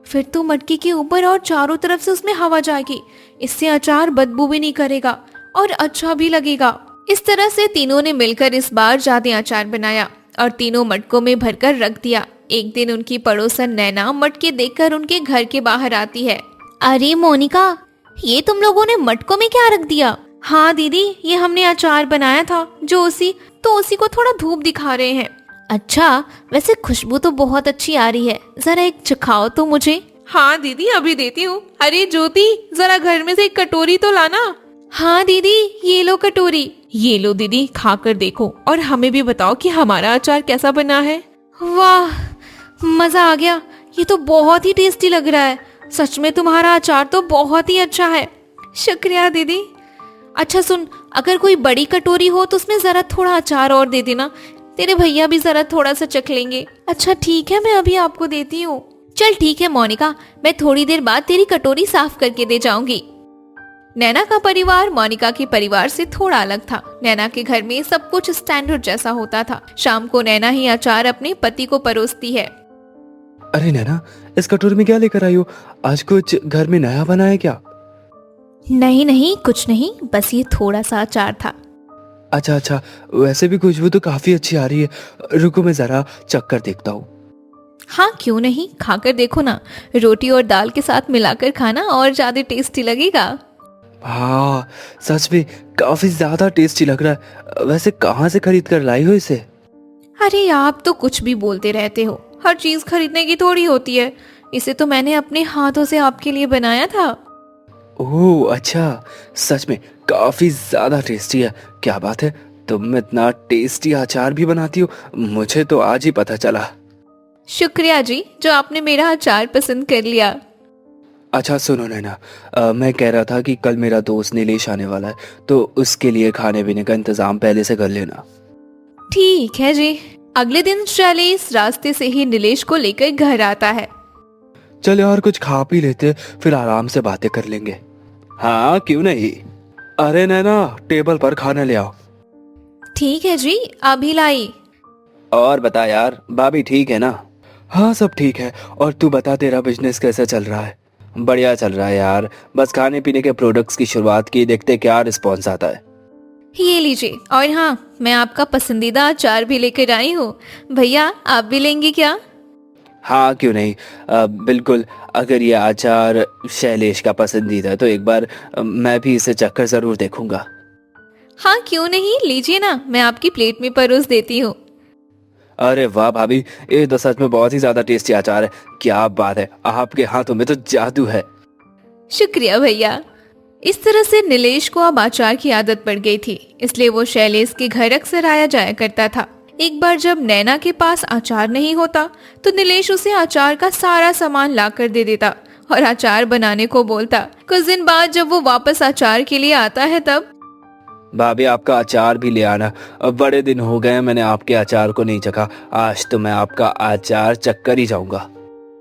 फिर तो मटके के ऊपर और चारों तरफ से उसमें हवा जाएगी, इससे अचार बदबू भी नहीं करेगा और अच्छा भी लगेगा। इस तरह से तीनों ने मिलकर इस बार ज्यादा अचार बनाया और तीनों मटकों में भरकर रख दिया। एक दिन उनकी पड़ोसन नैना मटके देखकर उनके घर के बाहर आती है। अरे मोनिका, ये तुम लोगों ने मटकों में क्या रख दिया। हाँ दीदी, ये हमने अचार बनाया था, जो उसी को थोड़ा धूप दिखा रहे हैं। अच्छा, वैसे खुशबू तो बहुत अच्छी आ रही है, जरा एक चखाओ तो मुझे। हाँ दीदी, अभी देती हूँ। अरे ज्योति, जरा घर में से एक कटोरी तो लाना। हाँ दीदी, ये लो कटोरी। ये लो दीदी, खाकर देखो और हमें भी बताओ कि हमारा अचार कैसा बना है। वाह, मजा आ गया, ये तो बहुत ही टेस्टी लग रहा है। सच में तुम्हारा अचार तो बहुत ही अच्छा है। शुक्रिया दीदी। अच्छा सुन, अगर कोई बड़ी कटोरी हो तो उसमें जरा थोड़ा अचार और दे देना, तेरे भैया भी जरा थोड़ा सा चख लेंगे। अच्छा ठीक है, मैं अभी आपको देती हूँ। चल ठीक है मोनिका, मैं थोड़ी देर बाद तेरी कटोरी साफ करके दे जाऊंगी। नैना का परिवार मोनिका के परिवार से थोड़ा अलग था। नैना के घर में सब कुछ स्टैंडर्ड जैसा होता था। शाम को नैना ही अचार अपने पति को परोसती है। अरे नैना, इस कटोरे में क्या लेकर आई हो? आज कुछ घर में नया बना है क्या? नहीं नहीं, कुछ नहीं, बस ये थोड़ा सा अचार था। अच्छा अच्छा, वैसे भी खुशबू तो काफी अच्छी आ रही है। रुको मैं जरा चक्कर देखता हूँ। हाँ क्यों नहीं, खाकर देखो ना। रोटी और दाल के साथ मिलाकर खाना और ज्यादा टेस्टी लगेगा। हाँ सच में काफी ज्यादा टेस्टी लग रहा है। वैसे कहाँ से खरीद कर लाई हो इसे? अरे आप तो कुछ भी बोलते रहते हो, हर चीज खरीदने की थोड़ी होती है। इसे तो मैंने अपने हाथों से आपके लिए बनाया था। ओह अच्छा, सच में काफी ज्यादा टेस्टी है। क्या बात है, तुम इतना टेस्टी अचार भी बनाती हो? मुझे तो आज ही पता चला। शुक्रिया जी, जो आपने मेरा अचार पसंद कर लिया। अच्छा सुनो नैना, मैं कह रहा था कि कल मेरा दोस्त नीलेश आने वाला है, तो उसके लिए खाने पीने का इंतजाम पहले से कर लेना। ठीक है जी। अगले दिन शैलेश रास्ते से ही नीलेश को लेकर घर आता है। चल यार कुछ खा पी लेते, फिर आराम से बातें कर लेंगे। हाँ क्यों नहीं। अरे नैना, टेबल पर खाना ले आओ। ठीक है जी, अभी लाई। और बता यार, भाभी ठीक है ना? हाँ सब ठीक है। और तू बता, तेरा बिजनेस कैसा चल रहा है? बढ़िया चल रहा है यार, बस खाने पीने के प्रोडक्ट्स की शुरुआत की, देखते क्या रिस्पॉन्स आता है। ये लीजिए, और हाँ मैं आपका पसंदीदा अचार भी लेकर आई हूँ। भैया आप भी लेंगे क्या? हाँ क्यों नहीं, बिल्कुल। अगर ये अचार शैलेश का पसंदीदा है तो एक बार मैं भी इसे चखकर जरूर देखूंगा। हाँ क्यों नहीं, लीजिए ना, मैं आपकी प्लेट में परोस देती हूँ। अरे वाह भाभी, ये तो सच में बहुत ही ज्यादा टेस्टी अचार है। क्या बात है, आपके हाथों में तो जादू है। शुक्रिया भैया। इस तरह से नीलेश को अब अचार की आदत पड़ गई थी, इसलिए वो शैलेश के घर अक्सर आया जाया करता था। एक बार जब नैना के पास अचार नहीं होता तो नीलेश उसे अचार का सारा सामान लाकर दे देता और अचार बनाने को बोलता। कुछ दिन बाद जब वो वापस अचार के लिए आता है तब, भाभी आपका अचार भी ले आना। अब बड़े दिन हो गए मैंने आपके अचार को नहीं चखा, आज तो मैं आपका अचार चखकर ही जाऊंगा।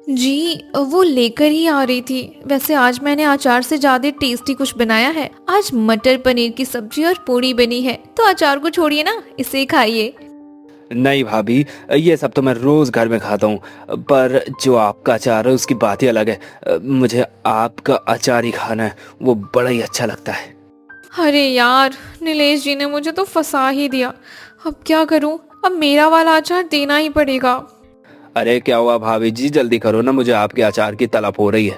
जी वो लेकर ही आ रही थी। वैसे आज मैंने अचार से ज्यादा टेस्टी कुछ बनाया है। आज मटर पनीर की सब्जी और पूरी बनी है, तो अचार को छोड़िए ना, इसे खाइए। नहीं भाभी, ये सब तो मैं रोज घर में खाता हूँ, पर जो आपका अचार है उसकी बात ही अलग है। मुझे आपका अचार ही खाना है, वो बड़ा ही अच्छा लगता है। अरे यार, नीलेश जी ने मुझे तो फंसा ही दिया। अब क्या करूं, अब मेरा वाला अचार देना ही पड़ेगा। अरे क्या हुआ भाभी जी, जल्दी करो ना, मुझे आपके अचार की तलब हो रही है।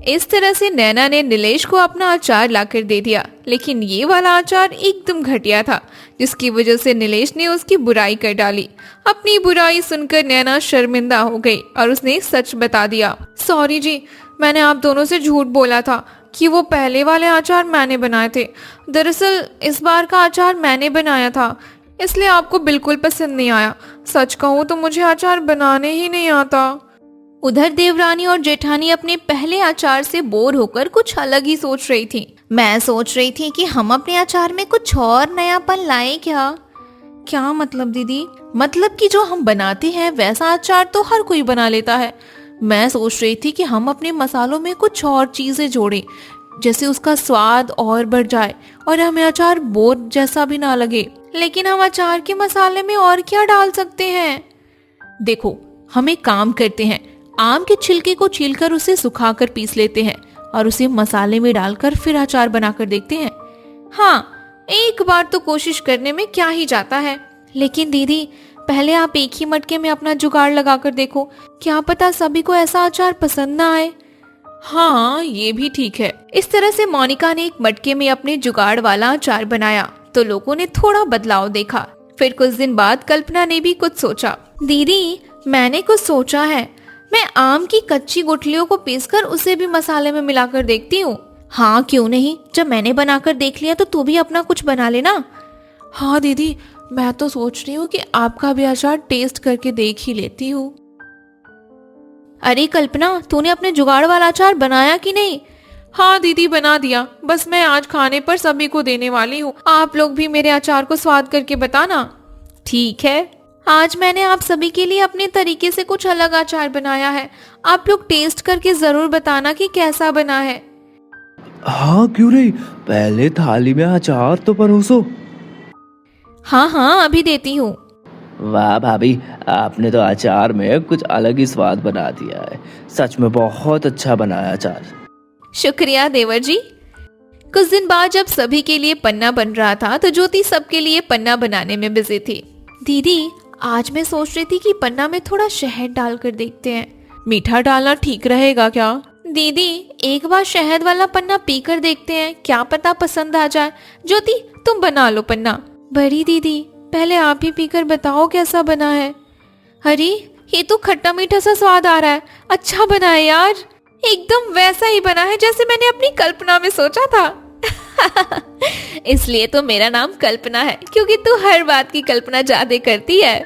इस तरह से नैना ने नीलेश को अपना अचार लाकर दे दिया, लेकिन ये वाला अचार एकदम घटिया था, जिसकी वजह से नीलेश ने उसकी बुराई कर डाली। अपनी बुराई सुनकर नैना शर्मिंदा हो गई और उसने सच बता दिया। सॉरी जी, मैंने आप दोनों से झूठ बोला था कि वो पहले वाले अचार मैंने बनाए थे। दरअसल इस बार का अचार मैंने बनाया था, इसलिए आपको बिल्कुल पसंद नहीं आया। सच कहूँ तो मुझे अचार बनाने ही नहीं आता। उधर देवरानी और जेठानी अपने पहले अचार से बोर होकर कुछ अलग ही सोच रही थी। मैं सोच रही थी कि हम अपने अचार में कुछ और नयापन लाएं क्या? क्या मतलब दीदी? मतलब कि जो हम बनाते हैं वैसा अचार तो हर कोई बना लेता है। मैं सोच रही थी कि हम अपने मसालों में कुछ और चीजें जोड़ें, जैसे उसका स्वाद और बढ़ जाए और हमें अचार बोर जैसा भी ना लगे। लेकिन हम अचार के मसाले में और क्या डाल सकते हैं? देखो, हम एक काम करते हैं, आम के छिलके को छीलकर उसे सुखाकर पीस लेते हैं और उसे मसाले में डालकर फिर अचार बनाकर देखते हैं। हाँ, एक बार तो कोशिश करने में क्या ही जाता है। लेकिन दीदी, पहले आप एक ही मटके में अपना जुगाड़ लगाकर देखो, क्या पता सभी को ऐसा अचार पसंद ना आए। हाँ ये भी ठीक है। इस तरह से मोनिका ने एक मटके में अपने जुगाड़ वाला अचार बनाया तो लोगों ने थोड़ा बदलाव देखा। फिर कुछ दिन बाद कल्पना ने भी कुछ सोचा। दीदी, मैंने कुछ सोचा है, मैं आम की कच्ची गुठलियों को पीसकर उसे भी मसाले में मिलाकर देखती हूँ। हाँ क्यों नहीं, जब मैंने बनाकर देख लिया तो तू भी अपना कुछ बना लेना। हाँ दीदी, मैं तो सोच रही हूँ कि आपका भी अचार टेस्ट करके देख ही लेती हूँ। अरे कल्पना, तूने अपने जुगाड़ वाला अचार बनाया कि नहीं? हाँ दीदी, बना दिया, बस मैं आज खाने पर सभी को देने वाली हूँ। आप लोग भी मेरे अचार को स्वाद करके बताना। ठीक है, आज मैंने आप सभी के लिए अपने तरीके से कुछ अलग अचार बनाया है। आप लोग टेस्ट करके जरूर बताना कि कैसा बना है। हाँ क्यों नहीं, पहले थाली में अचार तो परोसो। हाँ हाँ अभी देती हूँ। वाह भाभी, आपने तो अचार में कुछ अलग ही स्वाद बना दिया है। सच में बहुत अच्छा बना है अचार। शुक्रिया देवर जी। कुछ दिन बाद जब सभी के लिए पन्ना बन रहा था तो ज्योति सबके लिए पन्ना बनाने में बिजी थी। दीदी, आज मैं सोच रही थी कि पन्ना में थोड़ा शहद डालकर देखते हैं। मीठा डालना ठीक रहेगा क्या? दीदी, एक बार शहद वाला पन्ना पीकर देखते हैं, क्या पता पसंद आ जाए। ज्योति, तुम बना लो पन्ना। बड़ी दीदी, पहले आप ही पीकर बताओ कैसा बना है। अरे, ये तो खट्टा मीठा सा स्वाद आ रहा है। अच्छा बना है यार, एकदम वैसा ही बना है जैसे मैंने अपनी कल्पना में सोचा था। इसलिए तो मेरा नाम कल्पना है, क्योंकि तू हर बात की कल्पना ज्यादा करती है।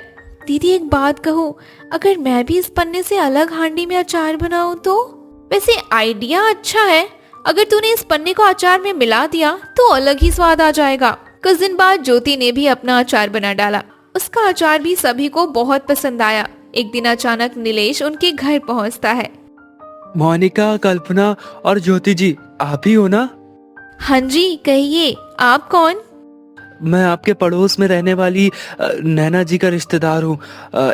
दीदी, एक बात कहूँ, अगर मैं भी इस पन्ने से अलग हांडी में अचार बनाऊं तो? वैसे आइडिया अच्छा है, अगर तूने इस पन्ने को अचार में मिला दिया तो अलग ही स्वाद आ जाएगा। कुछ दिन बाद ज्योति ने भी अपना अचार बना डाला। उसका अचार भी सभी को बहुत पसंद आया। एक दिन अचानक नीलेश उनके घर पहुंचता है। मोनिका, कल्पना और ज्योति जी, आप ही हो ना? हाँ जी, कहिए, आप कौन? मैं आपके पड़ोस में रहने वाली नैना जी का रिश्तेदार हूँ।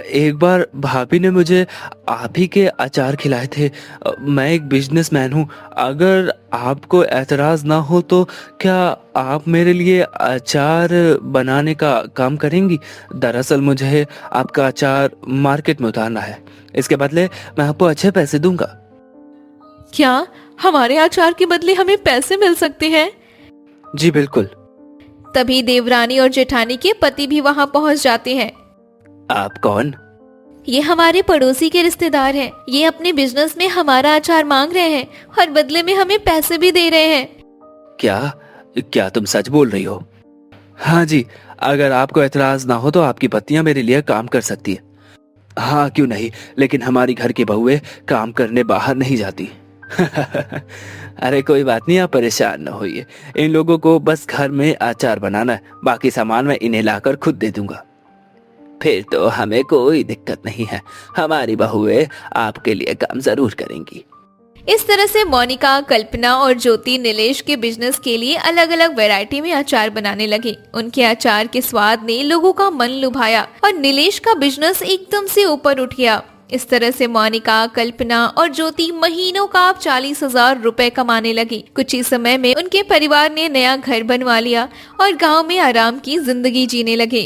एक बार भाभी ने मुझे आप ही के अचार खिलाए थे। मैं एक बिजनेसमैन हूँ। अगर आपको एतराज ना हो तो क्या आप मेरे लिए अचार बनाने का काम करेंगी? दरअसल मुझे आपका अचार मार्केट में उतारना है। इसके बदले मैं आपको अच्छे पैसे दूंगा। क्या हमारे अचार के बदले हमें पैसे मिल सकते हैं? जी बिल्कुल। तभी देवरानी और जेठानी के पति भी वहाँ पहुँच जाते हैं। आप कौन? ये हमारे पड़ोसी के रिश्तेदार हैं। ये अपने बिजनेस में हमारा अचार मांग रहे हैं और बदले में हमें पैसे भी दे रहे हैं। क्या तुम सच बोल रही हो? हाँ जी, अगर आपको एतराज ना हो तो आपकी पत्नियां मेरे लिए काम कर सकती है। हाँ क्यों नहीं, लेकिन हमारी घर की बहुएं काम करने बाहर नहीं जाती। अरे कोई बात नहीं, आप परेशान न होइए। इन लोगों को बस घर में अचार बनाना है, बाकी सामान मैं इन्हें लाकर खुद दे दूंगा। फिर तो हमें कोई दिक्कत नहीं है, हमारी बहुएं आपके लिए काम जरूर करेंगी। इस तरह से मोनिका, कल्पना और ज्योति नीलेश के बिजनेस के लिए अलग अलग वैरायटी में अचार बनाने लगे। उनके अचार के स्वाद ने लोगों का मन लुभाया और नीलेश का बिजनेस एकदम से ऊपर उठ गया। इस तरह से मोनिका, कल्पना और ज्योति महीनों का 40,000 रुपए कमाने लगी। कुछ ही समय में उनके परिवार ने नया घर बनवा लिया और गांव में आराम की जिंदगी जीने लगे।